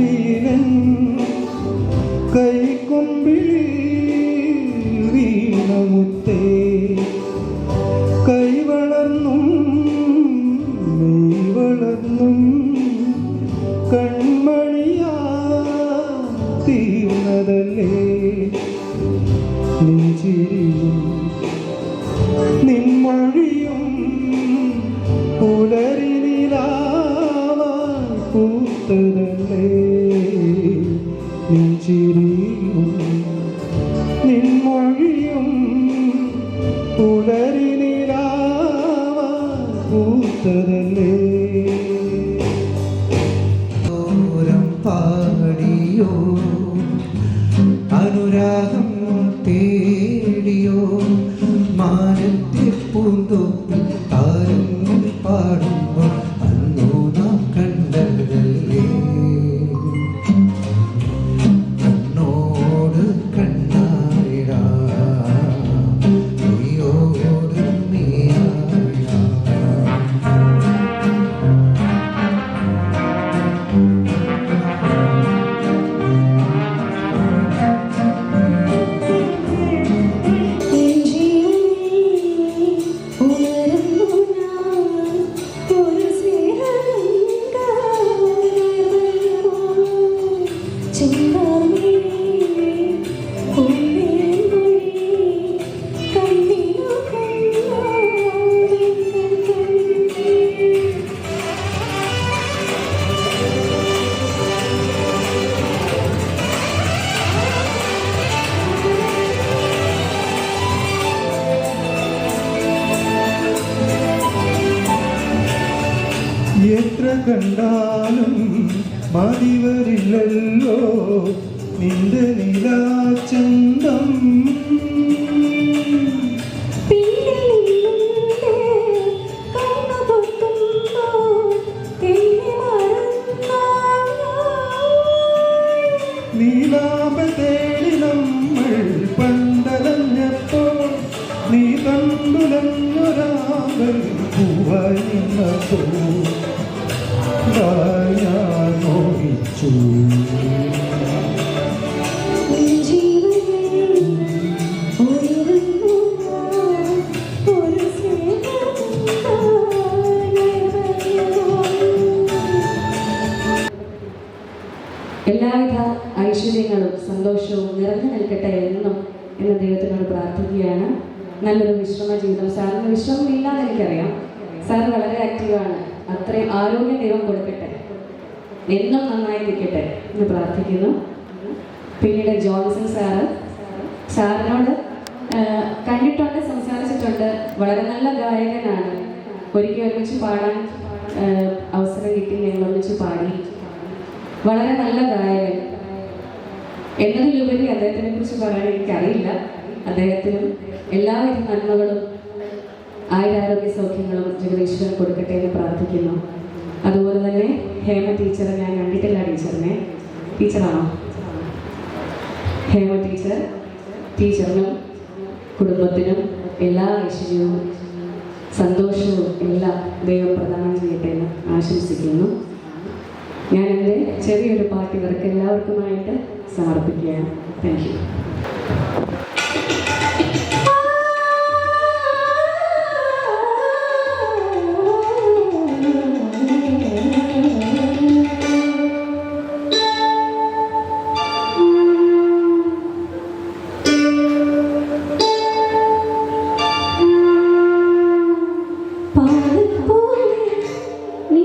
വീരൻ കൈക്കൊമ്പിൽ വീണമുത്തേ കൈ വളർന്നും മെയ് വളർന്നും കൺമണിയാ തീർന്നതല്ലേ നിൻ ചിരിയും നിൻ മൊഴിയും പുലരി നിലാവായി പൂത്തതല്ലേ നിൻ ചിരിയും നിൻ മൊഴിയും പുലരി നിലാവായി പൂത്തതല്ലേ പാടിയോ അനുരാഗം തേടിയോ മാനത്തെ പൂന്തോപ്പിൽ താരങ്ങൾ പാടുമ്പോൾ അന്നു നാം കണ്ടതല്ലേ കണ്ണോട് കണ്ണായിടാ നീയോട് നീയായിടാ എത്ര കണ്ടാലും മതിവരില്ലല്ലോ നിന്റെ നിലാചന്തം നീലാപ തേടി നമ്മൾ പണ്ടലഞ്ഞപ്പോൾ നീ കണ്ടുലഞ്ഞൊരാകൾ പൂവായി നിന്നപ്പോൾ ഞാൻ മോഹിച്ചു എല്ലാവിധ ഐശ്വര്യങ്ങളും സന്തോഷവും നിറഞ്ഞു നിൽക്കട്ടെ എന്നും എന്ന ദൈവത്തിനോട് പ്രാർത്ഥിക്കുകയാണ്. നല്ലൊരു വിശ്രമ ജീവിതം. സാറിന് വിശ്രമം ഇല്ലാന്ന് എനിക്കറിയാം. സാർ വളരെ ആക്റ്റീവാണ്. അത്രയും ആരോഗ്യം ദൈവം കൊടുക്കട്ടെ, എന്നും നന്നായി നിൽക്കട്ടെ എന്ന് പ്രാർത്ഥിക്കുന്നു. പിന്നീട് ജോൺസൺ സാറിനോട് കണ്ടിട്ടുണ്ട്, സംസാരിച്ചിട്ടുണ്ട്. വളരെ നല്ല ഗായകനാണ്. ഒരിക്കൽ ഒരുമിച്ച് പാടാൻ അവസരം കിട്ടി, ഞങ്ങൾ ഒന്നിച്ച് പാടി. വളരെ നല്ല ഗായകൻ എന്നതിലുപരി അദ്ദേഹത്തിനെ കുറിച്ച് പറയാൻ എനിക്കറിയില്ല. അദ്ദേഹത്തിനും എല്ലാവിധ നന്മകളും ആയുരാരോഗ്യ സൗഖ്യങ്ങളും ജഗദീശ്വരൻ കൊടുക്കട്ടെ എന്ന് പ്രാർത്ഥിക്കുന്നു. അതുപോലെ തന്നെ ഹേമ ടീച്ചറെ ഞാൻ കണ്ടിട്ടില്ല. ടീച്ചറാണോ? ഹേമ ടീച്ചറിനും കുടുംബത്തിനും എല്ലാ ഐശ്വര്യവും സന്തോഷവും എല്ലാം ദൈവം പ്രദാനം ചെയ്യട്ടെ എന്ന് ആശംസിക്കുന്നു. ഞാൻ എൻ്റെ ചെറിയൊരു പാട്ട് ഇവർക്ക് എല്ലാവർക്കുമായിട്ട് സമർപ്പിക്കുകയാണ്. Thank you. നീ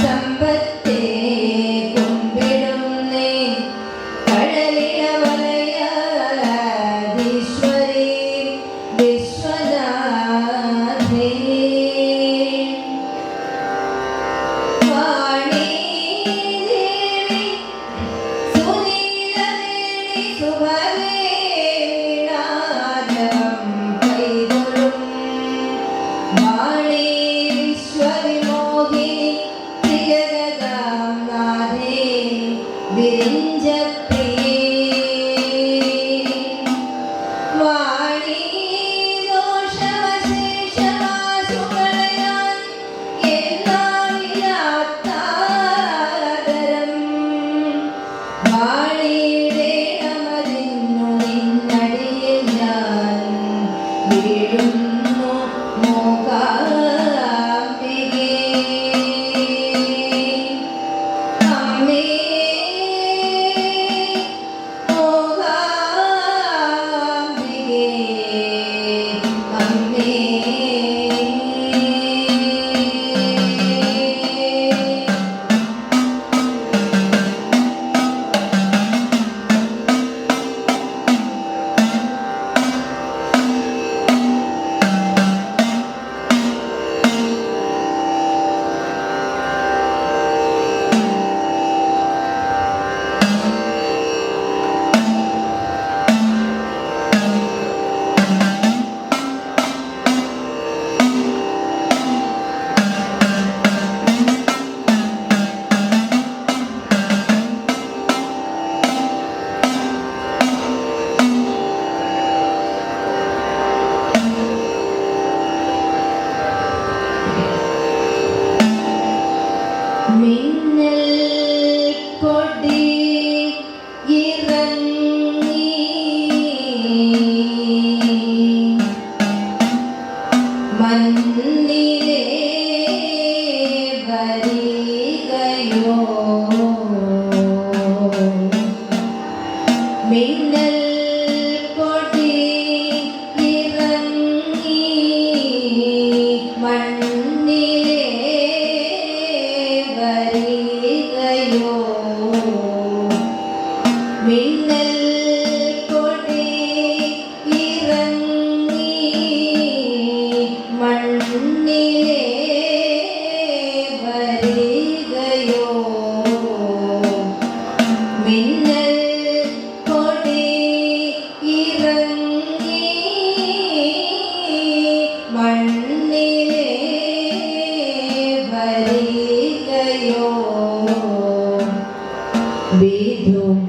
സമ്പത്തെ കുമ്പിടുന്നേ കടലില വലയാധീശ്വരി വിശ്വനാഥേ വാണി ദേവി സുനീലവേണി സുഭഗേ വീണാദം കൈതൊഴും വാണി വിശ്വവിമോഹിനി പ്രിയഗതാം നാഥേ വിരിഞ്ചപ്രിയേ വാണി ദോഷമശേഷമാസുകളയാൻ എന്നാവിലാത്താദരം വാണിയുടെ അമതിന്നു നിന്നടിയിൽ ഞാൻ വീഴുന്നു മൂകാംബികേ അമ്മേ മൂകാംബികേ അമ്മേ മിന്നൽ കൊടി ഇറങ്ങി മണ്ണിലെ വരികയോ മിന്നൽ കൊടി ഇറങ്ങി മണ്ണിലെ വരികയോ മിന്നൽ കൊടി ഇറങ്ങി മണ്ണിലെ വരികയോ മിന്നൽ കൊടി ഇറങ്ങി മണ്ണിലെ വരികയോ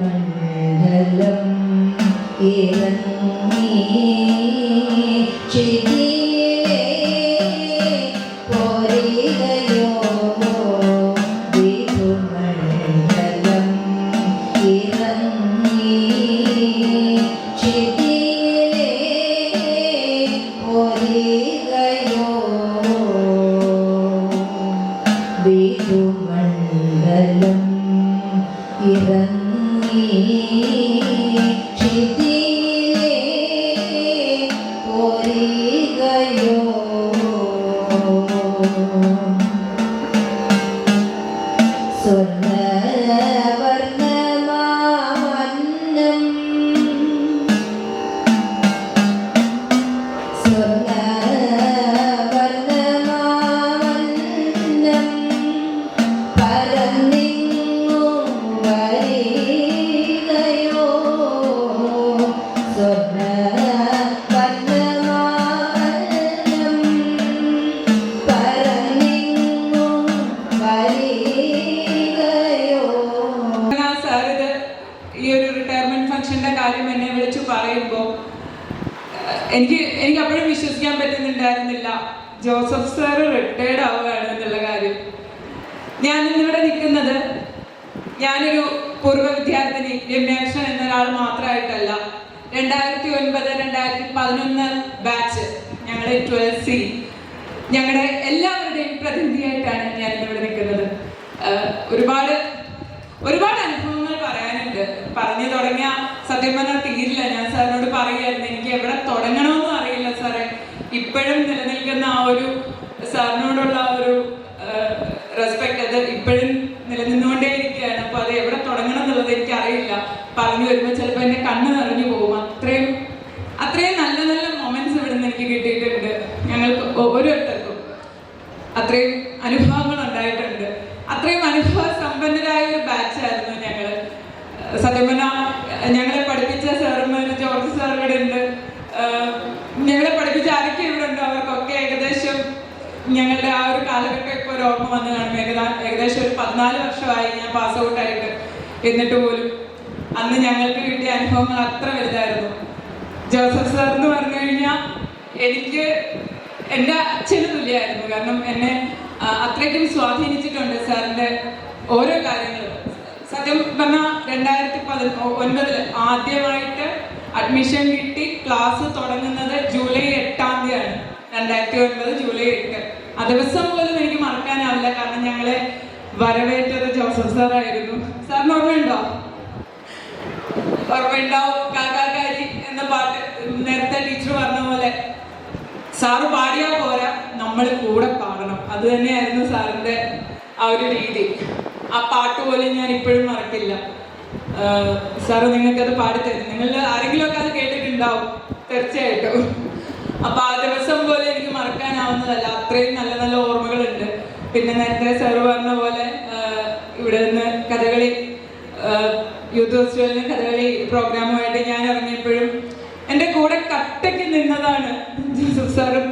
വിധുമണ്ഡലം ഇറങ്ങി ചിതിയിലെ പോരികയോ വിധുമണ്ഡലം ഇറങ്ങി ചിതിയിലെ പോരികയോ വിധുമണ്ഡലം ഇറങ്ങി ക്ഷിതിയിലെ പോരികയോ സ്വർണ്ണവർണ്ണമാമന്നം സ്വർണ്ണവർണ്ണമാമന്നം പരന്നിങ്ങു വരികയോ സ്വർണ്ണവർണ്ണമാമന്നം പരന്നിങ്ങു വരികയോ. സാറിത് ഈ ഒരു റിട്ടയർമെന്റ് ഫംഗ്ഷന്റെ കാര്യം എന്നെ വിളിച്ചു പറയുമ്പോൾ എനിക്ക് അപ്പോഴും വിശ്വസിക്കാൻ പറ്റുന്നുണ്ടായിരുന്നില്ല ജോസഫ് സാറ് റിട്ടയർഡ് ആവുകയാണ് എന്നുള്ള കാര്യം. ഞാൻ ഇന്നിവിടെ നിൽക്കുന്നത് ഞാനൊരു പൂർവ്വ വിദ്യാർത്ഥിനി രമ്യാകൃഷ്ണൻ എന്നൊരാൾ മാത്രമായിട്ടല്ല. 2009-2011 ബാച്ച് ഞങ്ങളുടെ 12C ഞങ്ങളുടെ എല്ലാവരുടെയും പ്രതിനിധിയായിട്ടാണ് ഞാൻ ഇവിടെ നിൽക്കുന്നത്. ഒരുപാട് അനുഭവങ്ങൾ പറയാനുണ്ട്. പറഞ്ഞു തുടങ്ങിയ സത്യം പറഞ്ഞാൽ തീരില്ല. ഞാൻ സാറിനോട് പറയുമായിരുന്നു എനിക്ക് എവിടെ തുടങ്ങണമെന്നും അറിയില്ല സാറേ. ഇപ്പോഴും നിലനിൽക്കുന്ന ആ ഒരു സാറിനോടുള്ള ഒരു റെസ്പെക്ട് അത് ഇപ്പോഴും നിലനിന്നുകൊണ്ടേ ഇരിക്കുകയാണ്. അപ്പോൾ അത് എവിടെ തുടങ്ങണം എന്നുള്ളത് എനിക്കറിയില്ല. പറഞ്ഞു വരുമ്പോൾ ചിലപ്പോൾ എൻ്റെ കണ്ണ് നിറഞ്ഞു പോകും. അത്രയും നല്ല നല്ല മൊമെന്റ്സ് ഇവിടെ നിന്ന് എനിക്ക് കിട്ടിയിട്ടുണ്ട്. ഞങ്ങൾക്ക് ഓരോരുത്തർക്കും അത്രയും അനുഭവങ്ങൾ ഉണ്ടായിട്ടുണ്ട്. അത്രയും അനുഭവ സമ്പന്നരായ ഒരു ബാച്ചായിരുന്നു ഞങ്ങൾ. സത്യം പറഞ്ഞാൽ ഞങ്ങളെ പഠിപ്പിച്ച സാറുമാർ, ജോർജ് സാർ ഇവിടെ ഉണ്ട്, ഞങ്ങളെ പഠിപ്പിച്ച ആരൊക്കെ ഇവിടെ ഉണ്ട്, അവർക്കൊക്കെ ഏകദേശം ഞങ്ങളുടെ ആ ഒരു കാലഘട്ടം ഇപ്പോൾ ഒരു ഓർമ്മ വന്ന് കാണും. ഏകദേശം ഒരു 14 വർഷമായി ഞാൻ പാസ് ഔട്ടായിട്ട്. എന്നിട്ട് പോലും അന്ന് ഞങ്ങൾക്ക് കിട്ടിയ അനുഭവങ്ങൾ അത്ര വലുതായിരുന്നു. ജോസഫ് സാർ എന്ന് പറഞ്ഞു കഴിഞ്ഞാൽ എനിക്ക് എൻ്റെ അച്ഛന് തുല്യമായിരുന്നു. കാരണം എന്നെ അത്രയ്ക്കും സ്വാധീനിച്ചിട്ടുണ്ട് സാറിൻ്റെ ഓരോ കാര്യങ്ങളും. സത്യം പറഞ്ഞാൽ 2009 ആദ്യമായിട്ട് അഡ്മിഷൻ കിട്ടി. ക്ലാസ് തുടങ്ങുന്നത് ജൂലൈ 8-ാം തീയതിയാണ്. 2009 ജൂലൈ 8. ആ ദിവസം പോലും എനിക്ക് മറക്കാനാവില്ല. കാരണം ഞങ്ങളെ വരവേറ്റത് ജോസഫ് സാറായിരുന്നു. സാറിന് ഓർമ്മയുണ്ടോ? ഓർമ്മയുണ്ടാവും. കാക്കാരി എന്ന പാട്ട് നേരത്തെ ടീച്ചർ പറഞ്ഞ പോലെ സാറ് പാടിയാൽ പോരാ, നമ്മൾ കൂടെ പാടണം. അത് തന്നെയായിരുന്നു സാറിൻ്റെ ആ ഒരു രീതി. ആ പാട്ട് പോലും ഞാൻ ഇപ്പോഴും മറക്കില്ല. സാറ് നിങ്ങൾക്കത് പാടിത്തരും. നിങ്ങൾ ആരെങ്കിലുമൊക്കെ അത് കേട്ടിട്ടുണ്ടാവും തീർച്ചയായിട്ടും. അപ്പൊ ആ ദിവസം പോലെ എനിക്ക് മറക്കാനാവുന്നതല്ല. അത്രയും നല്ല നല്ല ഓർമ്മകളുണ്ട്. പിന്നെ നേരത്തെ സാറ് പറഞ്ഞ പോലെ ഇവിടെ നിന്ന് കഥകളി യൂത്ത് ഫെസ്റ്റിവലിന് കഥകളി പ്രോഗ്രാമുമായിട്ട് ഞാൻ ഇറങ്ങിയപ്പോഴും എൻ്റെ കൂടെ കട്ടയ്ക്ക് നിന്നതാണ് ജോസഫ് സാറും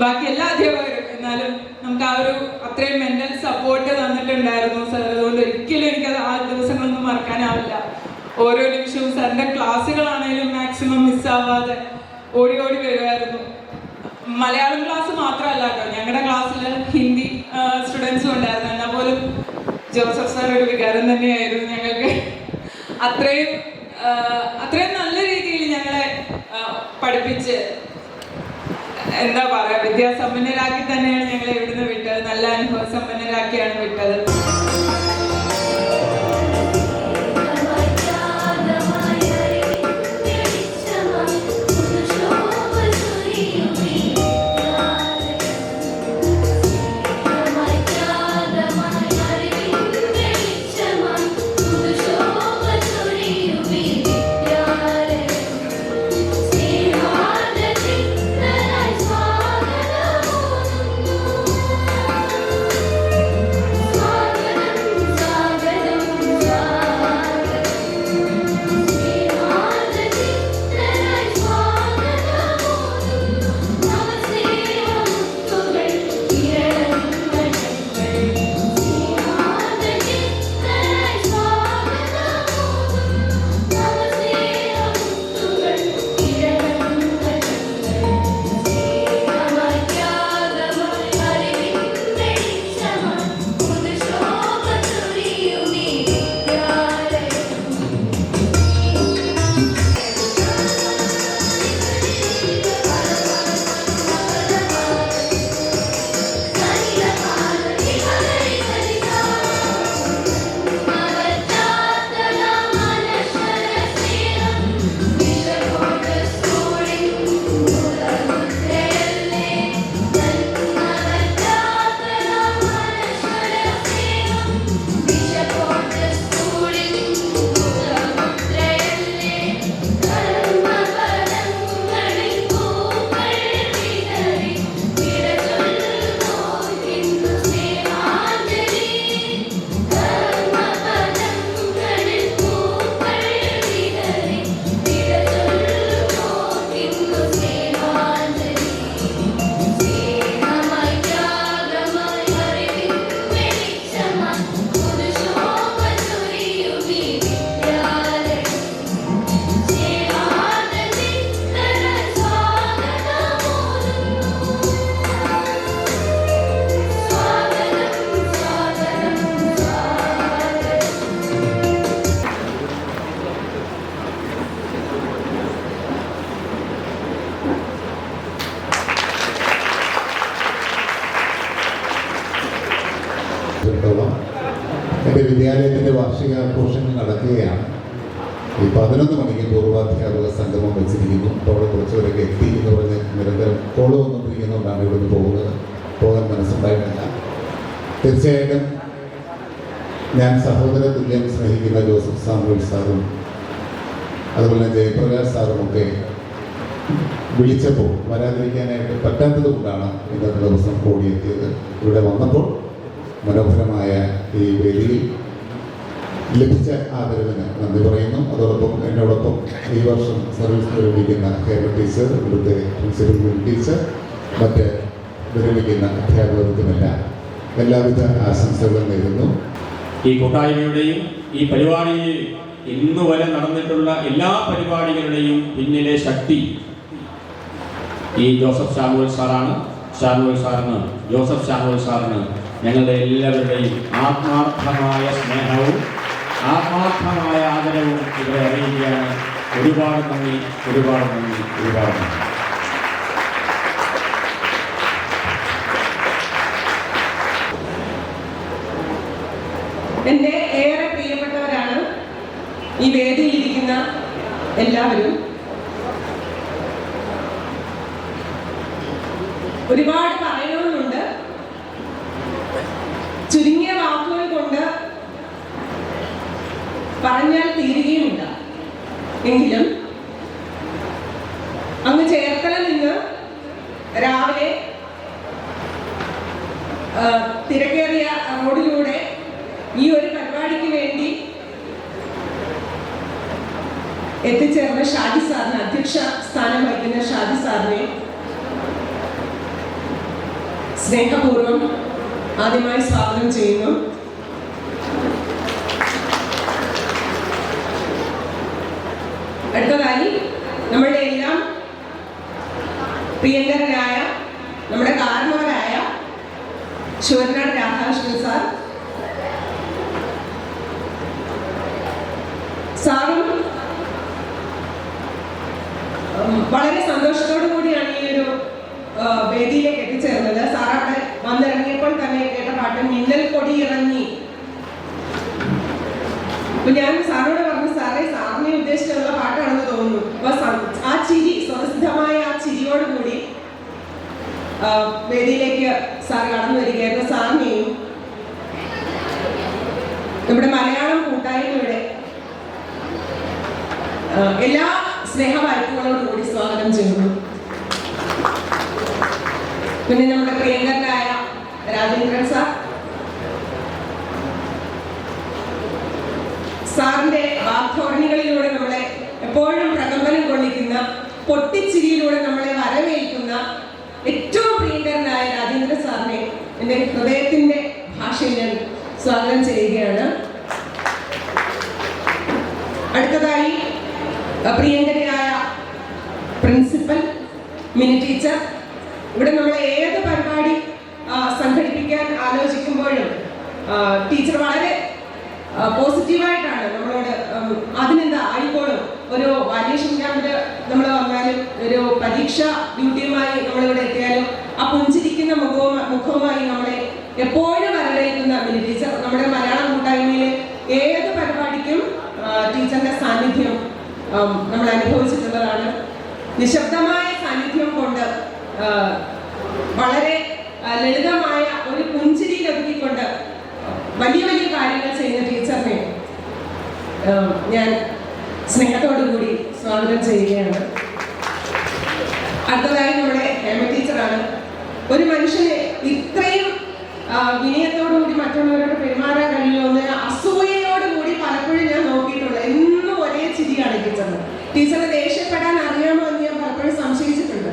ബാക്കി എല്ലാ അധ്യാപകരും. എന്നാലും നമുക്ക് ആ ഒരു അത്രയും മെന്റൽ സപ്പോർട്ട് തന്നിട്ടുണ്ടായിരുന്നു സാർ. അതുകൊണ്ട് ഒരിക്കലും എനിക്കത് ആ ദിവസങ്ങളൊന്നും മറക്കാനാവില്ല. ഓരോ നിമിഷവും സാറിൻ്റെ ക്ലാസ്സുകളാണെങ്കിലും മാക്സിമം മിസ്സാവാതെ ഓടി ഓടി വരുമായിരുന്നു. മലയാളം ക്ലാസ് മാത്രമല്ല കേട്ടോ, ഞങ്ങളുടെ ക്ലാസ്സിൽ ഹിന്ദി സ്റ്റുഡൻസും ഉണ്ടായിരുന്നു. എന്നാൽ പോലും ജോസഫ് സാർ ഒരു വികാരം തന്നെയായിരുന്നു ഞങ്ങൾക്ക്. അത്രയും നല്ല രീതിയിൽ ഞങ്ങളെ പഠിപ്പിച്ച് എന്താ പറയുക, വിദ്യാസമ്പന്നരാക്കി തന്നെയാണ് ഞങ്ങളെ ഇവിടുന്ന് വിട്ടത്. നല്ല അനുഭവ സമ്പന്നരാക്കിയാണ് വിട്ടത്. എൻ്റെ വിദ്യാലയത്തിൻ്റെ വാർഷികാഘോഷങ്ങൾ നടക്കുകയാണ്. ഈ 11 മണിക്ക് പൂർവാധ്യാപക സംഗമം വെച്ചിരിക്കുന്നു. അപ്പോൾ അവിടെ കുറച്ചുപേരൊക്കെ എത്തി എന്ന് പറഞ്ഞ് നിരന്തരം കോള് വന്നുകൊണ്ടിരിക്കുന്നതുകൊണ്ടാണ് ഇവിടുന്ന് പോകാൻ മനസ്സുണ്ടായിട്ടില്ല. തീർച്ചയായിട്ടും ഞാൻ സഹോദര തുല്യം സ്നേഹിക്കുന്ന ജോസഫ് സാമുവൽ സാറും അതുപോലെ ജയപ്രകാശ് സാറുമൊക്കെ വിളിച്ചപ്പോൾ വരാതിരിക്കാനായിട്ട് പറ്റാത്തത് കൊണ്ടാണ് ഇന്നത്തെ ദിവസം ഓടിയെത്തിയത്. ഇവിടെ വന്നപ്പോൾ മനോഹരമായ ഈ വേദിയിൽ ലഭിച്ച ആദരവിന് നന്ദി പറയുന്നു. അതോടൊപ്പം എന്നോടൊപ്പം ഈ വർഷം സർവീസ് വിരമിക്കുന്ന കേരള ടീച്ചർ, ഇവിടുത്തെ പ്രിൻസിപ്പൽ ടീച്ചർ, മറ്റ് വിരമിക്കുന്ന അധ്യാപകർക്കുമെല്ലാം എല്ലാവിധ ആശംസകളും നേരുന്നു. ഈ കൂട്ടായ്മയുടെയും ഈ പരിപാടിയിൽ ഇന്നു വരെ നടന്നിട്ടുള്ള എല്ലാ പരിപാടികളുടെയും പിന്നിലെ ശക്തി ഈ ജോസഫ് സാമുവൽ സാറാണ്. ജോസഫ് സാമുവൽ സാറിന് ഞങ്ങളുടെ എല്ലാവരുടെയും ആത്മാർത്ഥമായ സ്നേഹവും ആത്മാർത്ഥമായ ആദരവും ഇവിടെ അറിയിക്കുകയാണ്. ഒരുപാട് നന്ദി. എൻ്റെ ഏറെ പ്രിയപ്പെട്ടവരാണ് ഈ വേദിയിലിരിക്കുന്ന എല്ലാവരും. ഒരുപാട് പറയണമെന്നുണ്ട്. ചുരുങ്ങിയ വാക്കുകൾ കൊണ്ട് പറഞ്ഞാൽ തീരുകയുമില്ല. എങ്കിലും അങ്ങ് ചേർത്തല നിന്ന് രാവിലെ തിരക്കേറിയ റോഡിലൂടെ ഈ ഒരു പരിപാടിക്ക് വേണ്ടി എത്തിച്ചേർന്ന ഷാജി സാറിന്, അധ്യക്ഷ സ്ഥാനം വഹിക്കുന്ന ഷാജി സാറിനെ സ്നേഹപൂർവ്വം ആദ്യമായി സ്വാഗതം ചെയ്യുന്നു. അടുത്തതായി നമ്മളുടെ എല്ലാം പ്രിയങ്കരനായ നമ്മുടെ കാരണവരായ ശിവനാട് രാധാകൃഷ്ണൻ സാറും വളരെ സന്തോഷത്തോടു കൂടിയാണ് ഈ ഒരു വേദിയിലേക്ക് എത്തിച്ചേർന്നത്. സാർ അവിടെ വന്നിറങ്ങിയപ്പോൾ തന്നെ കേട്ട പാട്ട് മിന്നൽ കൊടി ഇറങ്ങി. അപ്പൊ ഞാൻ സാറിനോട് പറഞ്ഞു, സാറേ സാറിനെ ഉദ്ദേശിച്ചുള്ള പാട്ടാണെന്ന് തോന്നുന്നു. അപ്പൊ ആ ചിരി, സ്വതസിദ്ധമായ ആ ചിരിയോടുകൂടി വേദിയിലേക്ക് സാർ കടന്നു വരികയായിരുന്നു. സാറിനെയും നമ്മുടെ മലയാളം കൂട്ടായ്മയുടെ എല്ലാ സ്നേഹവായ്പകളോടും കൂടി സ്വാഗതം ചെയ്യുന്നു. പിന്നെ നമ്മുടെ പ്രിയങ്കരനായ രാജേന്ദ്രൻ സാറിന്റെ വാഗ്ധോരണികളിലൂടെ നമ്മളെ എപ്പോഴും പ്രകമ്പനം കൊള്ളിക്കുന്ന, പൊട്ടിച്ചിരിയിലൂടെ നമ്മളെ വരവേൽക്കുന്ന ഏറ്റവും പ്രിയങ്കരനായ രാജേന്ദ്രൻ സാറിനെ എൻ്റെ ഹൃദയത്തിന്റെ ഭാഷയിൽ ഞാൻ സ്വാഗതം ചെയ്യുകയാണ്. അടുത്തതായി പ്രിയങ്കരനായ പ്രിൻസിപ്പൽ മിനി ടീച്ചർ. ഇവിടെ നമ്മളെ ഏത് പരിപാടി സംഘടിപ്പിക്കാൻ ആലോചിക്കുമ്പോഴും ടീച്ചർ വളരെ പോസിറ്റീവായിട്ടാണ് നമ്മളോട് അതിനെന്താ ആയിക്കോളും, ഒരു വാല്യേഷൻ ക്യാമ്പിൽ നമ്മൾ വന്നാലും ഒരു പരീക്ഷ ഡ്യൂട്ടിയുമായി നമ്മളിവിടെ എത്തിയാലും ആ പുഞ്ചിരിക്കുന്ന മുഖവുമായി നമ്മളെ എപ്പോഴും വരവേൽക്കുന്ന മിനി ടീച്ചർ. നമ്മുടെ മലയാളം കൂട്ടായ്മയിലെ ഏത് പരിപാടിക്കും ടീച്ചറിന്റെ സാന്നിധ്യം നമ്മൾ അനുഭവിച്ചിട്ടുള്ളതാണ്. നിശബ്ദമായ സാന്നിധ്യം കൊണ്ട് വളരെ ലളിതമായ ഒരു പുഞ്ചിരിയിൽ ഒതുക്കിക്കൊണ്ട് വലിയ വലിയ കാര്യങ്ങൾ ചെയ്യുന്ന ടീച്ചറിനെ ഞാൻ സ്നേഹത്തോടുകൂടി സ്വാഗതം ചെയ്യുകയാണ്. അടുത്തതായി നമ്മുടെ ഹേമ ടീച്ചറാണ്. ഒരു മനുഷ്യനെ ഇത്രയും വിനയത്തോടുകൂടി മറ്റുള്ളവരോട് പെരുമാറാൻ കഴിയുമെന്ന് അസൂയയോടുകൂടി പലപ്പോഴും ഞാൻ നോക്കിയിട്ടുള്ളത്. എന്നും ഒരേ ചിരിയാണ് ടീച്ചറിന്. ടീച്ചറിന് ദേഷ്യപ്പെടാൻ അറിയാമോ എന്ന് ഞാൻ പലപ്പോഴും സംശയിച്ചിട്ടുണ്ട്.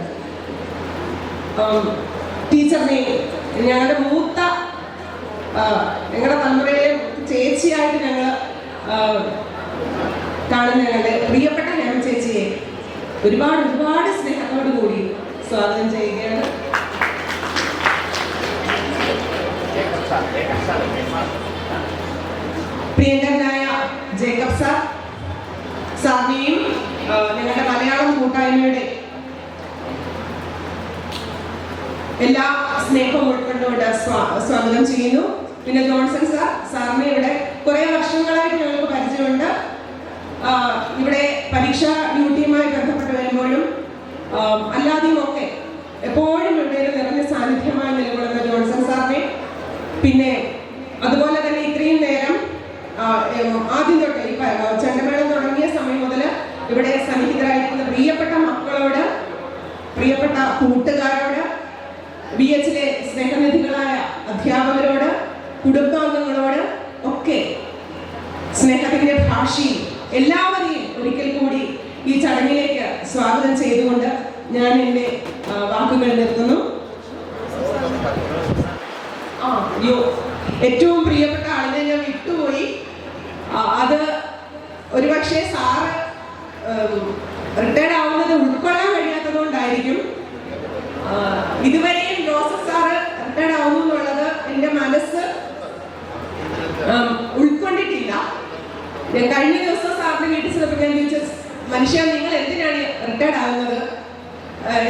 ടീച്ചറിനെ ഞങ്ങളുടെ മൂത്ത, ഞങ്ങളുടെ തലമുറയിലെ ചേച്ചിയായിട്ട് ഞങ്ങൾ കാണുന്ന ഞങ്ങളുടെ പ്രിയപ്പെട്ട ഹേമ ചേച്ചിയെ ഒരുപാട് സ്നേഹത്തോടു കൂടി സ്വാഗതം ചെയ്യുകയാണ്. പ്രിയങ്കരനായ ജേക്കബ് സാറിനെയും ഞങ്ങളുടെ മലയാളം കൂട്ടായ്മയുടെ എല്ലാ സ്നേഹവും ഉൾക്കൊണ്ടുകൊണ്ട് സ്വാഗതം ചെയ്യുന്നു. പിന്നെ ജോൺസൺ സാറിനെ ഇവിടെ കുറെ വർഷങ്ങളായിട്ട് ഞങ്ങൾക്ക് പരിചയമുണ്ട്. ഇവിടെ പരീക്ഷാ ഡ്യൂട്ടിയുമായി ബന്ധപ്പെട്ട് വരുമ്പോഴും അല്ലാതെയും ഒക്കെ എപ്പോഴും ഇവിടെ നിറഞ്ഞ സാന്നിധ്യമായി നിലകൊള്ളുന്ന ജോൺസൺ സാറിനെ പിന്നെ അതുപോലെ തന്നെ ഇത്രയും നേരം ആദ്യം തൊട്ട് ചെണ്ടമേളം തുടങ്ങിയ സമയം മുതൽ ഇവിടെ സന്നിഹിതരായിരിക്കുന്ന പ്രിയപ്പെട്ട മക്കളോട്, പ്രിയപ്പെട്ട കൂട്ടുകാരോട്, BHലെ സ്നേഹനിധികളായ അധ്യാപകരോട്, കുടുംബാംഗങ്ങളോട് ഒക്കെ സ്നേഹത്തിന്റെ ഭാഷയിൽ എല്ലാവരെയും ഒരിക്കൽ കൂടി ഈ ചടങ്ങിലേക്ക് സ്വാഗതം ചെയ്തുകൊണ്ട് ഞാൻ എൻ്റെ വാക്കുകൾ നിർത്തുന്നു. ഏറ്റവും പ്രിയപ്പെട്ട ആളിനെ ഞാൻ വിട്ടുപോയി. അത് ഒരുപക്ഷെ സാറ് റിട്ടയർഡ് ആവുന്നത് ഉൾക്കൊള്ളാൻ കഴിയാത്തത് കൊണ്ടായിരിക്കും. ഇതുവരെയും ജോസഫ് സാറ് റിട്ടയർഡ് ആവുന്നു എന്നുള്ളത് എൻ്റെ മനസ്സ് ഉൾക്കൊണ്ടിട്ടില്ല. ഞാൻ കഴിഞ്ഞ ദിവസം സാറിന്റെ വീട്ടിൽ ചെന്നപ്പോൾ ഞാൻ ചോദിച്ച, മനുഷ്യ നിങ്ങൾ എന്തിനാണ് റിട്ടയർഡ് ആകുന്നത്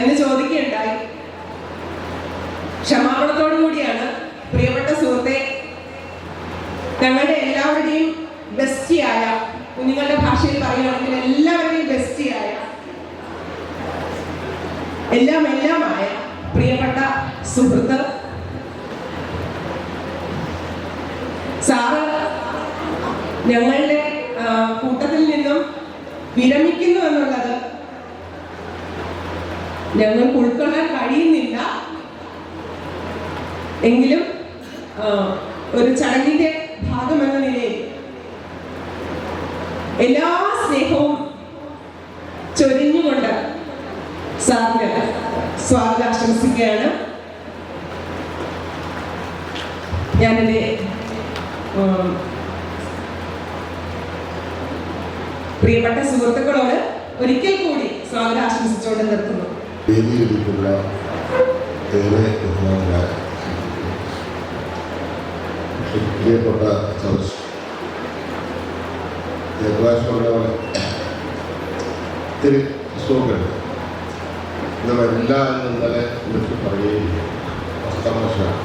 എന്ന് ചോദിക്കുകയുണ്ടായി. ക്ഷമാപണത്തോടു കൂടിയാണ്. പ്രിയപ്പെട്ട സുഹൃത്തെ, ഞങ്ങളുടെ എല്ലാവരുടെയും ബെസ്റ്റിയായ, കുഞ്ഞുങ്ങളുടെ ഭാഷയിൽ പറയുകയാണെങ്കിൽ എല്ലാവരുടെയും ബെസ്റ്റിയായ, എല്ലാമായ പ്രിയപ്പെട്ട സുഹൃത്ത് സാറ് ഞങ്ങളുടെ കൂട്ടത്തിൽ നിന്നും വിരമിക്കുന്നു എന്നുള്ളത് ഞങ്ങൾക്ക് ഉൾക്കൊള്ളാൻ കഴിയുന്നില്ല. എങ്കിലും ഒരു ചടങ്ങിന്റെ ഭാഗമെന്ന നിലയിൽ എല്ലാ സ്നേഹവും ചൊരിഞ്ഞുകൊണ്ട് സാറിന് സ്വാഗതം ആശംസിക്കുകയാണ്. ഞാനെന്റെ പ്രിയപ്പെട്ട സുഹൃത്തുക്കളോട് ഒരിക്കൽ കൂടി സ്വാഗതം ആശംസിച്ചുകൊണ്ട് നിർത്തുന്നു. വേദിയിലിരിക്കുന്ന ഏറെ ബഹുമാനരായ പ്രിയപ്പെട്ട ചർച്ച് ജയപ്രകാശ് പോലെ ഒത്തിരി പുസ്തകങ്ങളുണ്ട്. ഇത് വരില്ല എന്ന് ഇന്നലെ വിളിച്ച് പറയുകയും തമാശയാണ്.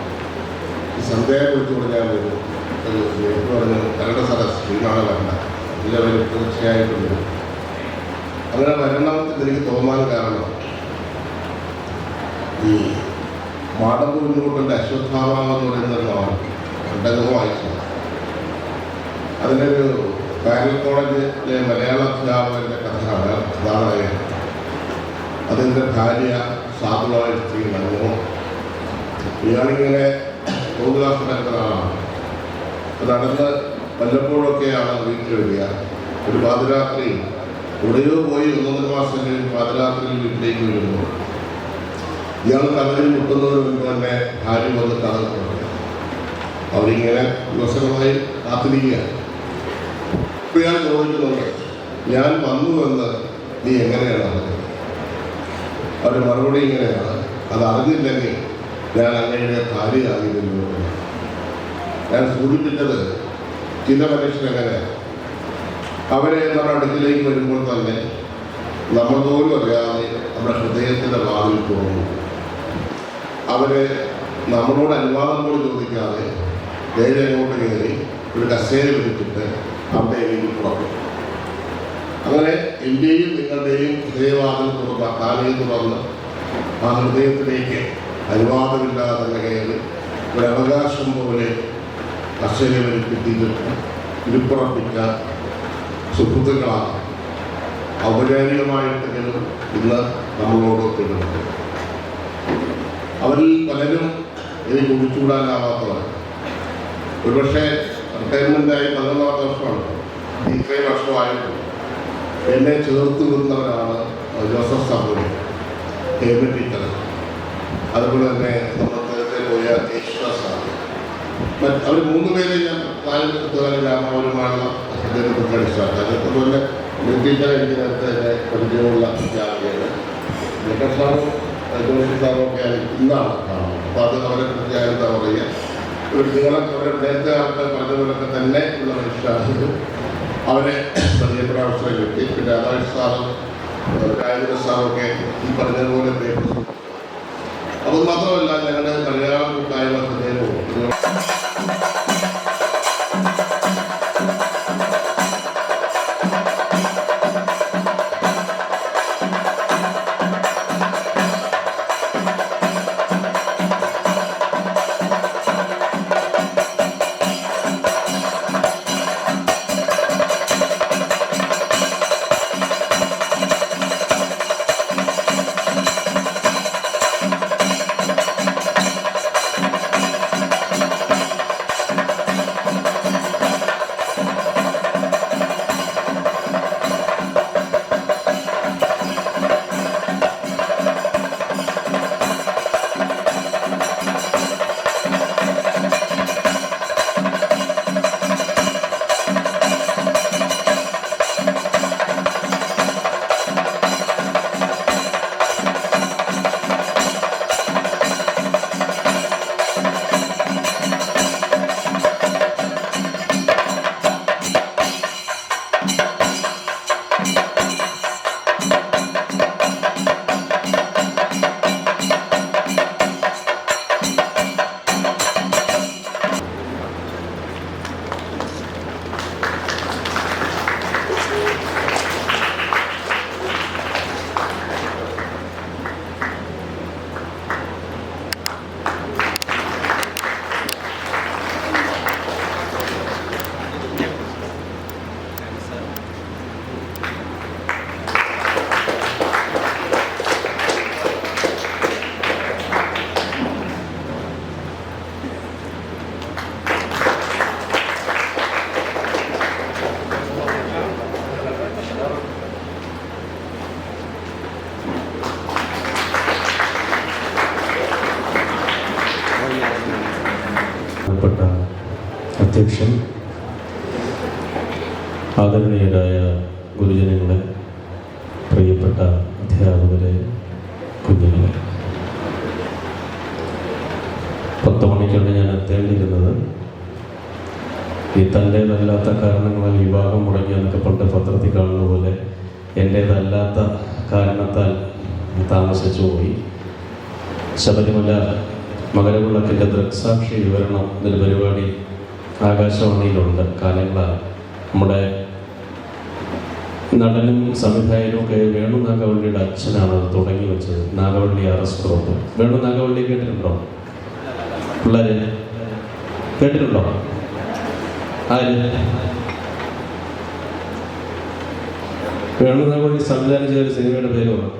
ഈ സന്ധ്യയെ കുറിച്ചുകൂടെ ഞാൻ ഒരു പറഞ്ഞു കരട് സദസ് ഇന്നാണ് വരണ്ട, എല്ലാവരും തീർച്ചയായിട്ടും വരും. അങ്ങനെ വരണം എന്നെനിക്ക് തോന്നാൻ കാരണം ഈ മാടമ്പൂരിൻകുട്ടൻ്റെ അശ്വത്ഥാമ എന്ന് പറയുന്ന നോവൽ ഉണ്ടെന്ന് വായിച്ചു. അതിനൊരു പാരൽ കോളേജിലെ മലയാള അധ്യാപകൻ്റെ കഥയാണ് പ്രധാനമായും. അതിൻ്റെ ഭാര്യ സാധുവായ സ്ത്രീ നൽകുമോ, ഇയാളിങ്ങനെ തോന്നുകാസ് നടക്കുന്നതാണ്. നടന്ന് വല്ലപ്പോഴൊക്കെയാണ് വീട്ടിൽ വരിക. ഒരു പാതിരാത്രി എവിടെയോ പോയി 1-1.5 മാസം കഴിഞ്ഞ് പാതിരാത്രിയിൽ വീട്ടിലേക്ക് വരുന്നു. ഇയാൾ കഥയിൽ മുട്ടുന്നതിന് മുൻപ് തന്നെ ഭാര്യ വന്ന് കഥ തുടങ്ങി. അവരിങ്ങനെ ദിവസങ്ങളായി കാത്തിരിക്കുകയാണ്. ഇപ്പം ഇയാൾ ചോദിക്കുന്നുണ്ട്, ഞാൻ വന്നുവെന്ന് നീ എങ്ങനെയാണ് അറിഞ്ഞത്? അവരുടെ മറുപടി ഇങ്ങനെയാണ്, അത് അറിഞ്ഞില്ലെങ്കിൽ ഞാൻ അങ്ങയുടെ ഭാര്യയാകില്ലല്ലോ. ഞാൻ സൂചിപ്പിച്ചത് ചില മനുഷ്യരെങ്ങനെ അവരെ നമ്മുടെ അടുക്കിലേക്ക് വരുമ്പോൾ തന്നെ നമ്മൾ പോലും അറിയാതെ നമ്മുടെ ഹൃദയത്തിൻ്റെ വാതിൽ തുറന്നു. അവരെ നമ്മളോട് അനുവാദം പോലും ചോദിക്കാതെ നേരെ അങ്ങോട്ട് കയറി ഒരു കസേര വിളിച്ചിട്ട് അവിടേക്ക് പുറപ്പെട്ടു. അങ്ങനെ എൻ്റെയും നിങ്ങളുടെയും ഹൃദയവാതിൽ തുറന്ന കാലയെ തുറന്ന് ആ ഹൃദയത്തിലേക്ക് അനുവാദമില്ലാതെ തന്നെ കയറി ഒരു അവകാശം പോലെ കസേര വലിപ്പിച്ചിട്ട് ഇരുപ്പുറപ്പിച്ച സുഹൃത്തുക്കളാണ് ഔപചാരികമായിട്ടെങ്കിലും ഇന്ന് നമ്മളോട് ഒത്തുണ്ട്. അവരിൽ പലരും എനിക്ക് ഒഴിച്ചുകൂടാനാവാത്തവർ. ഒരുപക്ഷെ റിട്ടയർമെൻ്റായി 11 വർഷമാണ്, ഇത്രയും വർഷമായിട്ട് എന്നെ ചേർത്ത് നിന്നവരാണ് ജോസഫ് സാബുവിനെ, ഹേമ ടീച്ചർ, അതുപോലെ തന്നെ നമ്മൾ നേരത്തെ പോയ യേശുദാസാണ്. അവർ 3 പേരെ ഞാൻ രാമാവരുമായുള്ള അദ്ദേഹത്തെ അടിസ്ഥാനം. അതുപോലെ ടീച്ചർ എനിക്ക് നേരത്തെ തന്നെ പരിചയമുള്ള അധ്യാപികയാണ്. ജോസഫ് സാറും ജോസഫ് സാറും ഒക്കെയാണ് ഇന്നാണ് കാണുന്നത്. അപ്പോൾ അത് അവരെ കുറിച്ച് ഞാൻ എന്താ പറയുക, ഒരു നിങ്ങളെ അവരെ നേരത്തെ ആൾക്കാർ പറഞ്ഞതുപോലൊക്കെ തന്നെ ഉള്ള മനുഷ്യരാണ്. അവരെ പരിചയപ്പെടാൻ അവസരം കിട്ടി. പിന്നെ അതായത് സാറും രാജേന്ദ്ര സാറൊക്കെ ഈ പറഞ്ഞതുപോലെ പേപ്പർ. അത് മാത്രമല്ല, ഞങ്ങളുടെ മലയാള കൂട്ടായ്മ ഹൃദയവും അധ്യക്ഷൻ, ആദരണീയരായ ഗുരുജനങ്ങളെ, പ്രിയപ്പെട്ട അധ്യാപകരെ, കുഞ്ഞുങ്ങളെ, 10 മണിക്കാണ് ഞാൻ എത്തേണ്ടിയിരുന്നത്. ഈ തൻ്റേതല്ലാത്ത കാരണങ്ങളാൽ വിവാഹം മുടങ്ങി എന്നൊക്കെ പണ്ട് പത്രത്തിൽ കാണുന്ന പോലെ എൻ്റേതല്ലാത്ത കാരണത്താൽ താമസിച്ചു പോയി. ശബരിമല മകരവിളക്കിൻ്റെ ദൃക്സാക്ഷി വിവരണം എന്നൊരു പരിപാടി ആകാശവാണിയിലുണ്ട് കാലങ്ങളാണ്. നമ്മുടെ നടനും സംവിധായകനും ഒക്കെ വേണു നാഗവള്ളിയുടെ അച്ഛനാണ് അത് തുടങ്ങി വെച്ചത്. Nagavally RS group. വേണു നാഗവള്ളി കേട്ടിട്ടുണ്ടോ? പിള്ളേര് കേട്ടിട്ടുണ്ടോ? ആര്? വേണു നാഗവള്ളി സംവിധാനം ചെയ്ത ഒരു സിനിമയുടെ പേര് പറഞ്ഞു.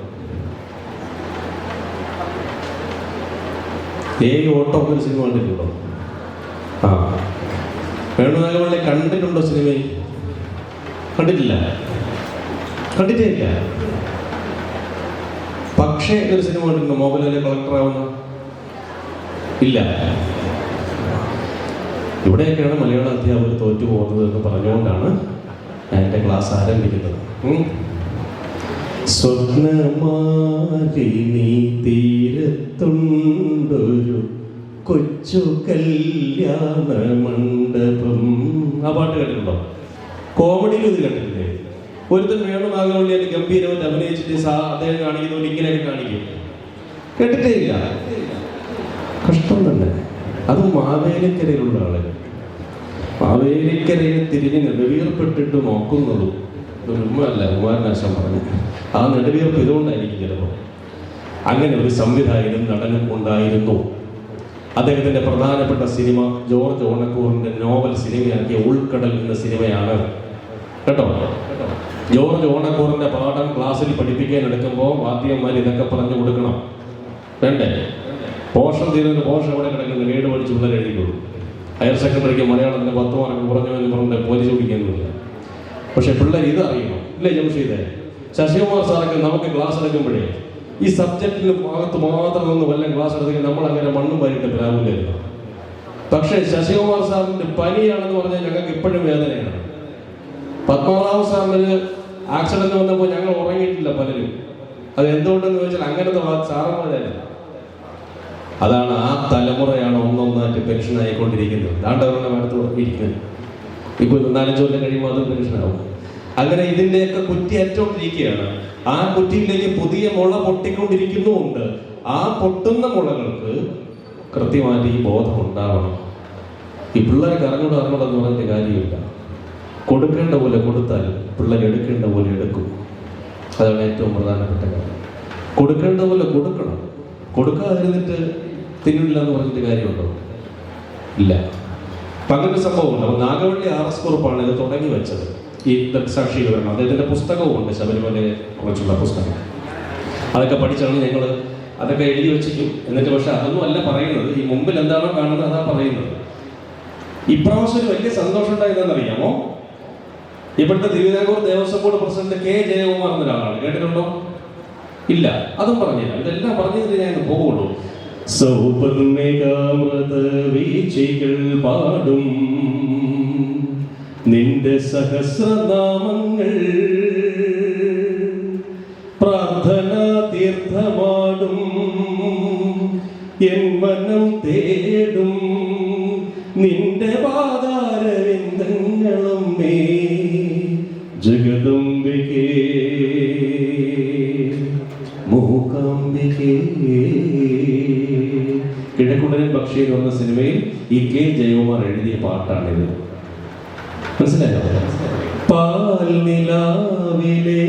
ഓട്ടോ ഒരു സിനിമ കണ്ടിട്ടുണ്ടോ? ആ, വേണു നാഗവള്ളി കണ്ടിട്ടുണ്ടോ? സിനിമയിൽ കണ്ടിട്ടില്ല, കണ്ടിട്ടേ ഇല്ല. പക്ഷേ ഒരു സിനിമ കണ്ടിട്ടുണ്ടോ? മോഹൻലാല് കളക്ടറാവുന്ന? ഇല്ല. ഇവിടെയൊക്കെയാണ് മലയാള അധ്യാപകർ തോറ്റു പോകുന്നത് എന്ന് പറഞ്ഞുകൊണ്ടാണ് ഞാൻ എൻ്റെ ക്ലാസ് ആരംഭിക്കുന്നത്. സ്വപ്നമാലിനി തീരത്തുണ്ടൊരു കൊച്ചു കല്യാണ മണ്ഡപം. ആ പാട്ട് കേട്ടിട്ടുണ്ടോ? കോമഡിയിൽ ഇത് കണ്ടിട്ടില്ലേ? ഒരുത്തൻ വേണു നാഗവള്ളിയായിട്ട് ഗംഭീരമായിട്ട് അഭിനയിച്ചിട്ട് അദ്ദേഹം കാണിക്കുന്നവർ ഇങ്ങനെയൊക്കെ കാണിക്കും. കേട്ടിട്ടേ ഇല്ല. കഷ്ടം തന്നെ. അത് മാവേലിക്കരയിലുള്ള ആളുകൾ മാവേലിക്കരയെ തിരിഞ്ഞ് നെടുവീർപ്പെട്ടിട്ട് നോക്കുന്നതും ഒരു ഉമ്മല്ല, കുമാരനാശം പറഞ്ഞു. ആ നെടുവീർപ്പ് ഇതുകൊണ്ടായിരിക്കും ചിലപ്പോൾ. അങ്ങനെ ഒരു സംവിധായകനും നടനും ഉണ്ടായിരുന്നു. അദ്ദേഹത്തിൻ്റെ പ്രധാനപ്പെട്ട സിനിമ ജോർജ് ഓണക്കൂറിൻ്റെ നോവൽ സിനിമയാക്കിയ ഉൾക്കടൽ എന്ന സിനിമയാണ് കേട്ടോ. ജോർജ് ഓണക്കൂറിൻ്റെ പാഠം ക്ലാസ്സിൽ പഠിപ്പിക്കാൻ എടുക്കുമ്പോൾ വാദ്യന്മാർ ഇതൊക്കെ പറഞ്ഞു കൊടുക്കണം, വേണ്ടേ? പോഷൻ തീരുന്ന പോഷൻ എവിടെ കിടക്കുന്ന ഗൈഡ് പഠിച്ച് പിള്ളേർ എഴുതിക്കൊള്ളൂ. ഹയർ സെക്കൻഡറിക്ക് മലയാളത്തിന് 10 മാർക്ക് കുറഞ്ഞു എന്ന് പറഞ്ഞ് പോലീസ് പിടിക്കുന്നില്ല. പക്ഷെ പിള്ളേർ ഇത് അറിയണം, ഇല്ലേ ജംഷീദേ? ശശികുമാർ സാറൊക്കെ നമുക്ക് ക്ലാസ് എടുക്കുമ്പോഴേ ഈ സബ്ജക്റ്റിന് ഭാഗത്ത് മാത്രം നിന്ന് വല്ല ക്ലാസ് എടുത്തെങ്കിൽ നമ്മൾ അങ്ങനെ മണ്ണും വാരിയിട്ട് പ്രാവില്ലായിരുന്നു. പക്ഷേ ശശികുമാർ സാറിൻ്റെ പനിയാണെന്ന് പറഞ്ഞാൽ ഞങ്ങൾക്ക് ഇപ്പോഴും വേദനയാണ്. പത്മനാഭ സാറിന് ആക്സിഡന്റ് വന്നപ്പോൾ ഞങ്ങൾ ഉറങ്ങിയിട്ടില്ല പലരും. അത് എന്തുകൊണ്ടെന്ന് ചോദിച്ചാൽ അങ്ങനത്തെ സാറന്മാരല്ല. അതാണ് ആ തലമുറയാണ് ഒന്നൊന്നായിട്ട് പെൻഷൻ ആയിക്കൊണ്ടിരിക്കുന്നത്. ദാണ്ടവരുടെ അടുത്ത് ഇരിക്കുന്നത്. ഇപ്പോൾ 4-5 കൊല്ലം കഴിയുമ്പോൾ അതും പെൻഷനാവും. അങ്ങനെ ഇതിൻ്റെയൊക്കെ കുറ്റി അറ്റോണ്ടിരിക്കുകയാണ്. ആ കുറ്റിയിലേക്ക് പുതിയ മുള പൊട്ടിക്കൊണ്ടിരിക്കുന്നുമുണ്ട്. ആ പൊട്ടുന്ന മുളകൾക്ക് കൃത്യമായിട്ട് ഈ ബോധം ഉണ്ടാവണം. ഈ പിള്ളേർക്ക് അറിഞ്ഞൂടെന്ന് പറഞ്ഞിട്ട് കാര്യമില്ല. കൊടുക്കേണ്ട പോലെ കൊടുത്താൽ പിള്ളേർ എടുക്കേണ്ട പോലെ എടുക്കും. അതാണ് ഏറ്റവും പ്രധാനപ്പെട്ട കാര്യം. കൊടുക്കേണ്ട പോലെ കൊടുക്കണം. കൊടുക്കാതിരുന്നിട്ട് തിന്നില്ല എന്ന് പറഞ്ഞിട്ട് കാര്യമുണ്ടോ? ഇല്ല. അപ്പം അങ്ങനൊരു സംഭവമുണ്ട്. അപ്പോൾ നാഗവള്ളി RS കുറുപ്പാണ് ഇത് തുടങ്ങി വെച്ചത്. ഈ ദൃക്സാക്ഷി വിവരണം അദ്ദേഹത്തിൻ്റെ പുസ്തകവുമുണ്ട്, ശബരിമലയെ കുറിച്ചുള്ള പുസ്തകം. അതൊക്കെ പഠിച്ചാണ് ഞങ്ങൾ അതൊക്കെ എഴുതി വെച്ചിരിക്കും. എന്നിട്ട് പക്ഷെ അതൊന്നും അല്ല പറയുന്നത്. ഈ മുമ്പിൽ എന്താണോ കാണുന്നത് അതാ പറയുന്നത്. ഇപ്രാവശ്യം ഒരു വലിയ സന്തോഷം ഉണ്ടായതെന്നറിയാമോ? ഇവിടുത്തെ Thiruvithamkoor Devaswom board president K. Jayakumar എന്നൊരാളാണ്. കേട്ടിട്ടുണ്ടോ? ഇല്ല. അതും പറഞ്ഞില്ല. ഇതെല്ലാം പറഞ്ഞതിന് ഞാൻ പോകുള്ളൂ. സൗപർണികാമൃത വീഴ്ചകൾ പാടും നിന്റെ സഹസ്രനാമങ്ങൾ, പ്രാർത്ഥനാ തീർത്ഥമാടും എൻ മനം തേടും നിന്റെ പാദാരവിന്ദങ്ങളും മേ ജഗദംബികേ മൂകാംബികേ. കിഴക്കുടനൻ പക്ഷി എന്ന് പറഞ്ഞ സിനിമയിൽ ഈ K. ജയകുമാർ എഴുതിയ പാട്ടാണിത്. മനസ്സിലായോ? പാൽ നിലാവിലെ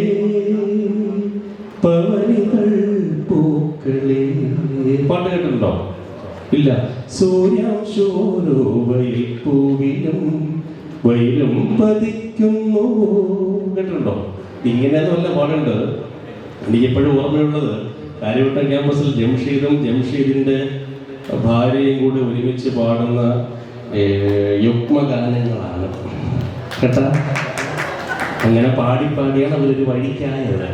പവനികൾ പൂക്കളെ. പാട്ട് കേട്ടിട്ടുണ്ടോ? ഇല്ല. സൂര്യാംശോരോ വയിൽ പൂവിലും വയിലും പതിക്കുന്നു. കേട്ടിട്ടുണ്ടോ? ഇങ്ങനെയൊന്നും വല്ല പാടുണ്ട്. എനിക്കെപ്പോഴും ഓർമ്മയുള്ളത് കാര്യവട്ടം ക്യാമ്പസിൽ ജംഷീദിന്റെ ഭാര്യയും കൂടി ഒരുമിച്ച് പാടുന്ന യുഗ്മഗാനങ്ങളാണ് കേട്ടാ. അങ്ങനെ പാടിയാണ് അവരൊരു വഴിക്കായത്.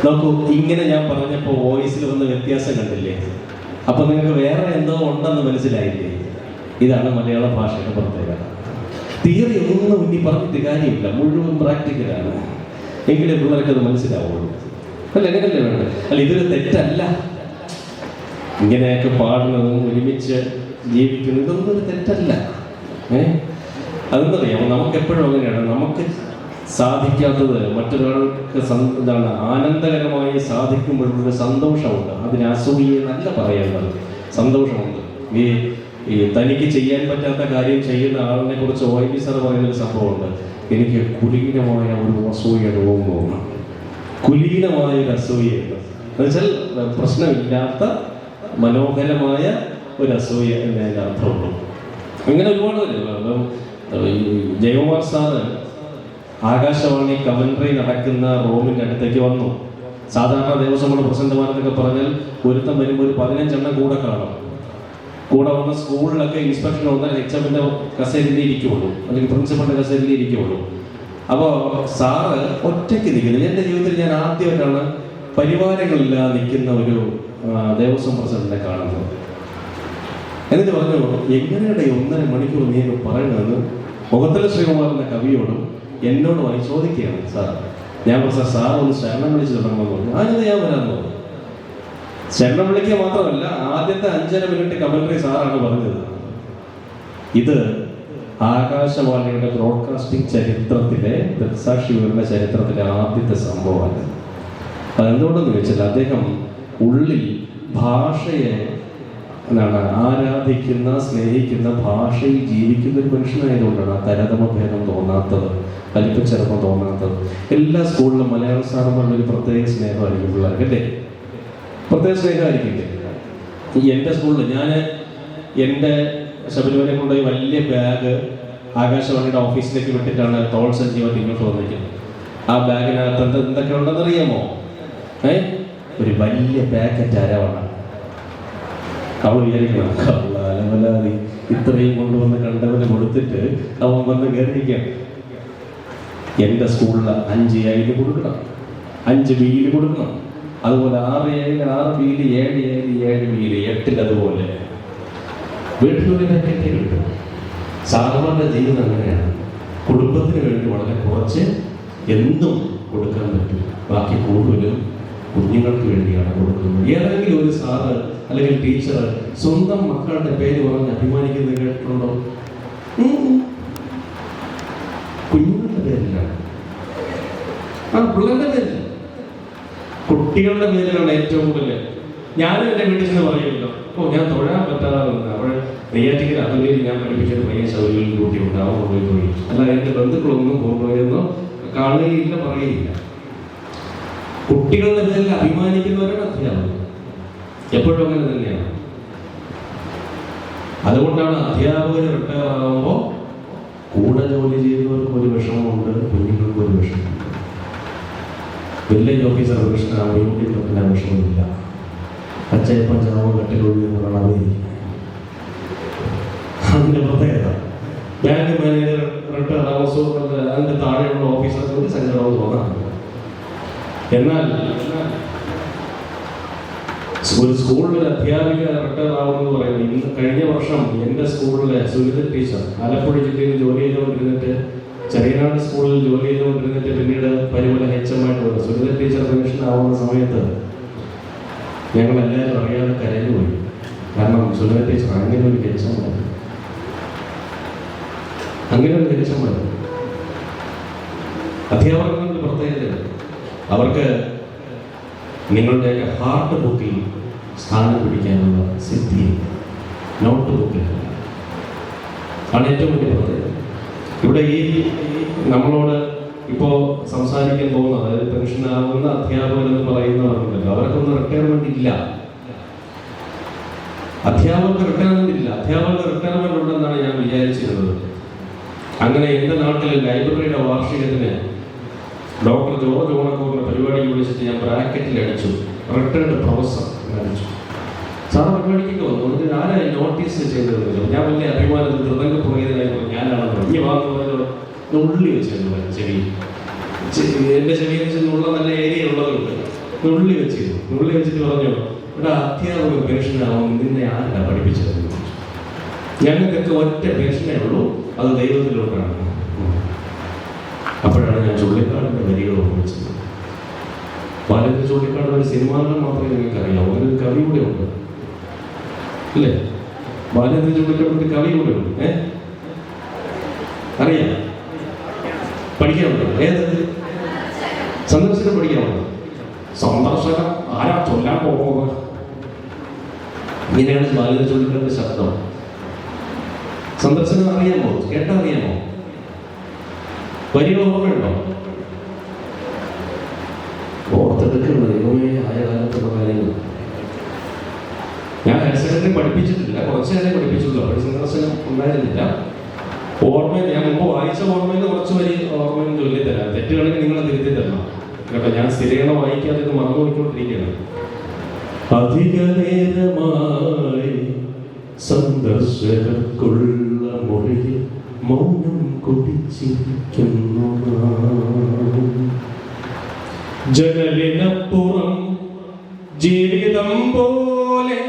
നോക്കൂ, ഇങ്ങനെ ഞാൻ പറഞ്ഞപ്പോൾ വോയിസിൽ വന്ന വ്യത്യാസം കണ്ടില്ലേ? അപ്പൊ നിങ്ങൾക്ക് വേറെ എന്തോ ഉണ്ടെന്ന് മനസ്സിലായില്ലേ? ഇതാണ് മലയാള ഭാഷയുടെ പ്രത്യേകത. തിയറി ഒന്നും ഇനി പറഞ്ഞിട്ട് കാര്യമില്ല, മുഴുവൻ പ്രാക്ടിക്കലാണ്. എങ്കിലേ പിള്ളേർക്ക് അത് മനസ്സിലാവുള്ളൂ. അല്ല എങ്ങനെയല്ലേ വേണ്ടത്? അല്ല ഇതൊരു തെറ്റല്ല. ഇങ്ങനെയൊക്കെ പാടുന്നതും ഒരുമിച്ച് ജീവിക്കുന്നതും ഇതൊന്നും ഒരു തെറ്റല്ല. അതെന്തറിയാമോ, നമുക്കെപ്പോഴും അങ്ങനെയാണ്. നമുക്ക് സാധിക്കാത്തത് മറ്റൊരാൾക്ക് എന്താണ് ആനന്ദകരമായി സാധിക്കുമ്പോഴൊരു സന്തോഷമുണ്ട്. അതിന് അസൂയ നല്ല പറയേണ്ടത്, സന്തോഷമുണ്ട്. ഈ തനിക്ക് ചെയ്യാൻ പറ്റാത്ത കാര്യം ചെയ്യുന്ന ആളിനെ കുറിച്ച് OIP സാർ പറയുന്നൊരു സംഭവമുണ്ട്. എനിക്ക് കുലീനമായ ഒരു അസൂയ തോന്നുന്നു. കുലീനമായ ഒരു അസൂയുണ്ട് എന്നുവെച്ചാൽ പ്രശ്നമില്ലാത്ത മനോഹരമായ ഒരു അസൂയ എന്നതിൻ്റെ അർത്ഥമുള്ളൂ. അങ്ങനെ ഒരുപാട് ജയകുമാർ സാറ് ആകാശവാണി കമൻട്രി നടക്കുന്ന റൂമിൻ്റെ അടുത്തേക്ക് വന്നു. സാധാരണ ദേവസ്വം പ്രസിഡന്റുമാരെന്നൊക്കെ പറഞ്ഞാൽ ഒരുത്തം വരുമ്പോൾ ഒരു 15 എണ്ണം കൂടെ കാണും. കൂടെ വന്ന സ്കൂളിലൊക്കെ ഇൻസ്പെക്ഷൻ വന്നാൽ HM കസേരയിലേ ഇരിക്കുള്ളൂ, അല്ലെങ്കിൽ പ്രിൻസിപ്പളിൻ്റെ കസേരയിലേ ഇരിക്കുള്ളൂ. അപ്പോൾ സാറ് ഒറ്റയ്ക്ക് നിൽക്കുന്നത് എൻ്റെ ജീവിതത്തിൽ ഞാൻ ആദ്യമായിട്ടാണ് പരിവാരങ്ങളില്ലാതെ നിൽക്കുന്ന ഒരു ദേവസ്വം പ്രസിഡന്റിനെ കാണുന്നത്. എന്നിട്ട് പറഞ്ഞു, എങ്ങനെയാണ് 1.5 മണിക്കൂർ നീ പറയുന്നതെന്ന് മുഖത്തല ശ്രീകുമാർ എന്ന കവിയോടും എന്നോടുമായി ചോദിക്കുകയാണ് സാർ. ഞാൻ പറഞ്ഞു, സാർ ഒന്ന് ശരണം വിളിച്ച് തുടങ്ങുമെന്ന് പറഞ്ഞു. അതിന് ഞാൻ വരാമെന്ന് പറഞ്ഞു. ശരണം വിളിക്കുക മാത്രമല്ല, ആദ്യത്തെ 5.5 മിനിറ്റ് കമന്ററി സാറാണ് പറഞ്ഞത്. ഇത് ആകാശവാണിയുടെ ബ്രോഡ്കാസ്റ്റിംഗ് ചരിത്രത്തിലെ, ദൃക്സാക്ഷി വിവരണ ചരിത്രത്തിലെ ആദ്യത്തെ സംഭവമാണ്. അതെന്തുകൊണ്ടെന്ന് ചോദിച്ചാൽ, അദ്ദേഹം ഉള്ളിൽ ഭാഷയെ ആരാധിക്കുന്ന, സ്നേഹിക്കുന്ന, ഭാഷയിൽ ജീവിക്കുന്ന ഒരു മനുഷ്യനായതുകൊണ്ടാണ് ആ തരതമ ഭേദം തോന്നാത്തത്, വലിപ്പച്ചെറുപ്പം തോന്നാത്തത്. എല്ലാ സ്കൂളിലും മലയാള സാറന്മാരുടെ ഒരു പ്രത്യേക സ്നേഹമായിരിക്കും പിള്ളേർക്ക്, അല്ലേ? പ്രത്യേക സ്നേഹമായിരിക്കില്ലേ? എൻ്റെ സ്കൂളിൽ ഞാൻ എൻ്റെ ശബരിമലയെ കൊണ്ടുപോയി വലിയ ബാഗ് ആകാശവാണിയുടെ ഓഫീസിലേക്ക് വിട്ടിട്ടാണ് തോൾ സഞ്ചിയുമായിട്ട് ഇങ്ങോട്ട് വന്നിരിക്കുന്നത്. ആ ബാഗിനകത്ത് എന്തൊക്കെ ഉണ്ടെന്ന് അറിയാമോ? ഒരു വലിയ പാക്കറ്റ് അരവാണ്. അവൾ വിചാരിക്കണം, അലമലാതി ഇത്രയും കൊണ്ടുവന്ന് കണ്ടവന് കൊടുത്തിട്ട് അവൻ വന്ന് കയറിയിരിക്കണം. എൻ്റെ സ്കൂളിൽ 5 ഏഴ് കൊടുക്കണം, 5 വീല് കൊടുക്കണം. അതുപോലെ 6 ഏഴ് 6 വീല്, 7 ഏഴ് 7 വീല്, 8 അതുപോലെ വീട്ടിലൊരു പാക്കറ്റേ കിട്ടും. സാധാരണ ജീവിതം അങ്ങനെയാണ്. കുടുംബത്തിന് വേണ്ടി വളരെ കുറച്ച് എന്തും കൊടുക്കാൻ പറ്റും, ബാക്കി കൂടുതലും കുഞ്ഞുങ്ങൾക്ക് വേണ്ടിയാണ് കൊടുക്കുന്നത്. ഏതെങ്കിലും ഒരു സാറ് അല്ലെങ്കിൽ ടീച്ചർ സ്വന്തം മക്കളുടെ പേര് പറഞ്ഞ് അഭിമാനിക്കുന്നത് കേട്ടിട്ടുണ്ടോ? കുഞ്ഞുങ്ങളുടെ പേരിലാണ്, പിള്ളേരുടെ പേരില്ല, കുട്ടികളുടെ പേരിലാണ് ഏറ്റവും കൂടുതൽ. ഞാനും എൻ്റെ വീട്ടിൽ നിന്ന് പറയുമല്ലോ, ഞാൻ തൊഴാൻ പറ്റാതെ അവിടെ നെയ്യാറ്റിക്കര അതുവരെ ഞാൻ പഠിപ്പിച്ചൊരു പയ്യൻ ശൗര്യയിൽ കൂട്ടി ഉണ്ടാവും കൊണ്ടുപോയി. അല്ല എൻ്റെ ബന്ധുക്കളൊന്നും കൊണ്ടുപോയെന്നോ കാണുകയില്ല, പറയുകയില്ല. കുട്ടികളുടെ പേരിൽ അഭിമാനിക്കുന്നവരാണ് അധ്യാപകർ. എപ്പോഴും അങ്ങനെ തന്നെയാണ്. അതുകൊണ്ടാണ് അധ്യാപകർ റിട്ടയർ ആകുമ്പോൾ കൂടെ ജോലി ചെയ്യുന്നവർക്ക് ഒരു വിഷമമുണ്ട്, കുഞ്ഞുങ്ങൾക്ക് ഒരു വിഷമമുണ്ട്. വില്ലേജ് ഓഫീസർ കൃഷ്ണനാവുമ്പോൾ യൂണിറ്റ് വിഷമമില്ല. അച്ചയപ്പൻ ചാവ് കട്ടിലൊഴി എന്ന് പറഞ്ഞാൽ അതിൻ്റെ പ്രത്യേകത. ബാങ്ക് മാനേജർ റിട്ടയർ ആകുമ്പോൾ അതിൻ്റെ താഴെയുള്ള ഓഫീസർക്ക് ഒരു സങ്കടവും തോന്നാറില്ല. എന്നാൽ ഒരു സ്കൂളിൽ അധ്യാപിക റിട്ടയർ ആവുമെന്ന് പറയുന്നത്, കഴിഞ്ഞ വർഷം എൻ്റെ സ്കൂളിലെ സുനിത ടീച്ചർ ആലപ്പുഴ ജില്ലയിൽ ജോലി ചെയ്തുകൊണ്ടിരുന്നിട്ട്, ചെറിയനാട് സ്കൂളിൽ ജോലി ചെയ്തുകൊണ്ടിരുന്നിട്ട് പിന്നീട് പരിമല HM വന്നു. സുനിത ടീച്ചർ പെൻഷൻ ആവുന്ന സമയത്ത് ഞങ്ങളെല്ലാവരും അറിയാതെ കരഞ്ഞുപോയി. കാരണം സുനിത ടീച്ചർ അങ്ങനെ ഒരു HM വന്നു, അങ്ങനെ ഒരു HM വന്നു. അധ്യാപകർക്ക് പ്രത്യേകത, അവർക്ക് നിങ്ങളുടെയൊക്കെ ഹാർട്ട് ബുക്കിൽ സ്ഥാനം പിടിക്കാനുള്ള സിദ്ധി നോട്ട് ബുക്കിൽ ആണ് ഏറ്റവും വലിയ പ്രത്യേകത. ഇവിടെ ഈ നമ്മളോട് ഇപ്പോൾ സംസാരിക്കാൻ പോകുന്നത്, അതായത് പെൻഷനാകുന്ന അധ്യാപകർ എന്ന് പറയുന്നവരുണ്ടല്ലോ, അവർക്കൊന്നും റിട്ടയർമെന്റ് ഇല്ല. അധ്യാപകർക്ക് റിട്ടയർമെന്റ് ഇല്ല. അധ്യാപകർക്ക് റിട്ടയർമെന്റ് ഉണ്ടെന്നാണ് ഞാൻ വിചാരിച്ചിരുന്നത്. അങ്ങനെ എൻ്റെ നാട്ടിലെ ലൈബ്രറിയുടെ വാർഷികത്തിന് ഡോക്ടർ ജോർജ് ഓണക്കൂറിന്റെ പരിപാടിക്ക് വിളിച്ചിട്ട് ഞാൻ ബ്രാക്കറ്റിൽ അടിച്ചു റിട്ടയർഡ് പ്രൊഫസർ അടിച്ചു. സാറ് പരിപാടിക്കൊക്കെ വന്നു. എന്നിട്ട് ആരായി നോട്ടീസ് ചെയ്തതെന്നല്ലോ. ഞാൻ വലിയ അഭിമാനത്തിൽ മൃദംഗ പുറകിലായിരുന്നു, ഞാനാണല്ലോ. ഈ വാങ്ങുന്നതിനോട് ഉള്ളി വെച്ചിരുന്നു ചെവി, എൻ്റെ ചെവിയിൽ വെച്ചിട്ടുള്ള നല്ല ഏരിയ ഉള്ളതുകൊണ്ട് ഉള്ളി വെച്ചിരുന്നു. ഉള്ളി വെച്ചിട്ട് പറഞ്ഞു, ഇവിടെ അധ്യാപക പെൻഷനാവും, നിന്നെ ആരാ പഠിപ്പിച്ചത്? ഞങ്ങൾക്കൊക്കെ ഒറ്റ പ്രശ്നമേ ഉള്ളൂ, അത് ദൈവത്തിലോട്ടാണ്. അപ്പോഴാണ് ഞാൻ ചുള്ളിക്കാടിന്റെ വരികൾ ഓർമ്മിച്ചത്. ബാലചന്ദ്രൻ ചുള്ളിക്കാട് ഒരു സിനിമാനം മാത്രമേ നിങ്ങൾക്ക് അറിയാവൂ, ഒരു കവി കൂടെ ഉണ്ട് അല്ലേ? ബാലചന്ദ്രൻ ചുള്ളിക്കാട് ഒരു കവി കൂടെ ഉണ്ട്. അറിയാം, പഠിക്കാനുണ്ടോ? ഏത് സന്ദർശനം പഠിക്കാനുണ്ടോ? സന്ദർശനം ആരാ ചൊല്ലാൻ പോകുന്നത്? ഇങ്ങനെയാണ് ബാലചന്ദ്രൻ ചുള്ളിക്കാടിന്റെ ശബ്ദം. സന്ദർശനം അറിയാമോ? കേട്ടാ അറിയാമോ? വരികൾ ഓർമ്മയുണ്ടോ? ഓർത്തെടുക്കുന്ന ദൈവമേ ആയ കാലത്തുള്ള കാര്യങ്ങൾ. ഞാൻ ഹയർ സെക്കൻഡറി പഠിപ്പിച്ചിട്ടില്ല, കുറച്ച് നേരം പഠിപ്പിച്ചുള്ളൂ. അപ്പോൾ സന്ദർശനം ഉണ്ടായിരുന്നില്ല. ഓർമ്മ ഞാൻ മുമ്പ് വായിച്ച ഓർമ്മയിൽ കുറച്ച് വരി ഓർമ്മയും ചൊല്ലിത്തരാം. തെറ്റുകളെങ്കിൽ നിങ്ങളെ തിരുത്തി തരണം കേട്ടോ. ഞാൻ സ്ഥിരത വായിക്കാതെ ഇത് മറന്നു പോയിക്കൊണ്ടിരിക്കുകയാണ്. അധിക നേരമായി സന്ദർശകർക്കുള്ള മുറിയിൽ മൗനം കുടിച്ചിരിക്കുന്നു. ജനലിനപ്പുറം ജീവിതം പോലെ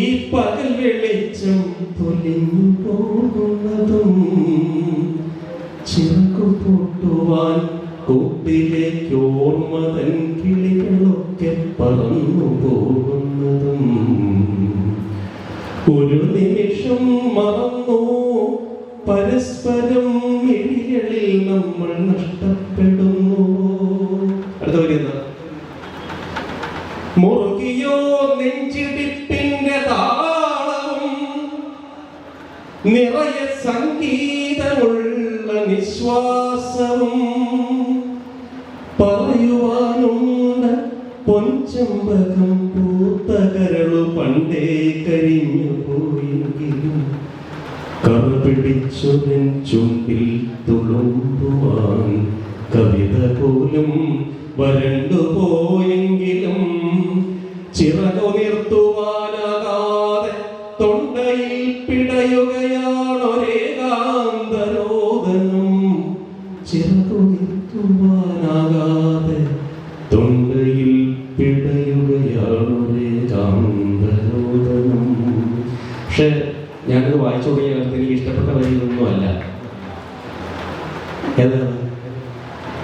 ഈ പകൽ വെളിച്ചം തൊലിഞ്ഞു പോകുന്നതും ചിറകു പൊട്ടുവാൻ കൂട്ടിലേക്ക് ഓർമ്മ തൻ കിളികളൊക്കെ പറന്നു പോകുന്നതും ഒരു നിമിഷം മറന്നു പരസ്പരം മിഴികളിൽ നമ്മൾ നഷ്ടപ്പെടുന്നു. അടുത്ത വരുന്ന മുറുകിയോ നെഞ്ചിടിപ്പിന്റെ താളവും നിറയെ സംഗീതമുള്ള നിശ്വാസവും പറയുവാനുണ്ട് പൊൻചമ്പകം പൂത്ത കരളു പണ്ടേ കരിഞ്ഞു പോയെങ്കിലും കറുപിടിച്ചൊരൻ ചുണ്ടിൽ തുളുമ്പുവാൻ കവിത പോലും വരണ്ടു പോയെങ്കിലും ചിറകുനിർത്തുവാനാകാതെ തൊണ്ടയിൽ പിടയുകയാണൊരേകാന്തരോദനം. ചിറകുനിർത്തുവാനാകാതെ തൊണ്ടയിൽ പിടയുകയാണൊരേകാന്തരോദനം. പക്ഷെ ഞാനത് വായിച്ചു തുടങ്ങിയ കാലത്ത് എനിക്ക് ഇഷ്ടപ്പെട്ട വരികളൊന്നും അല്ല. ഏതാണ്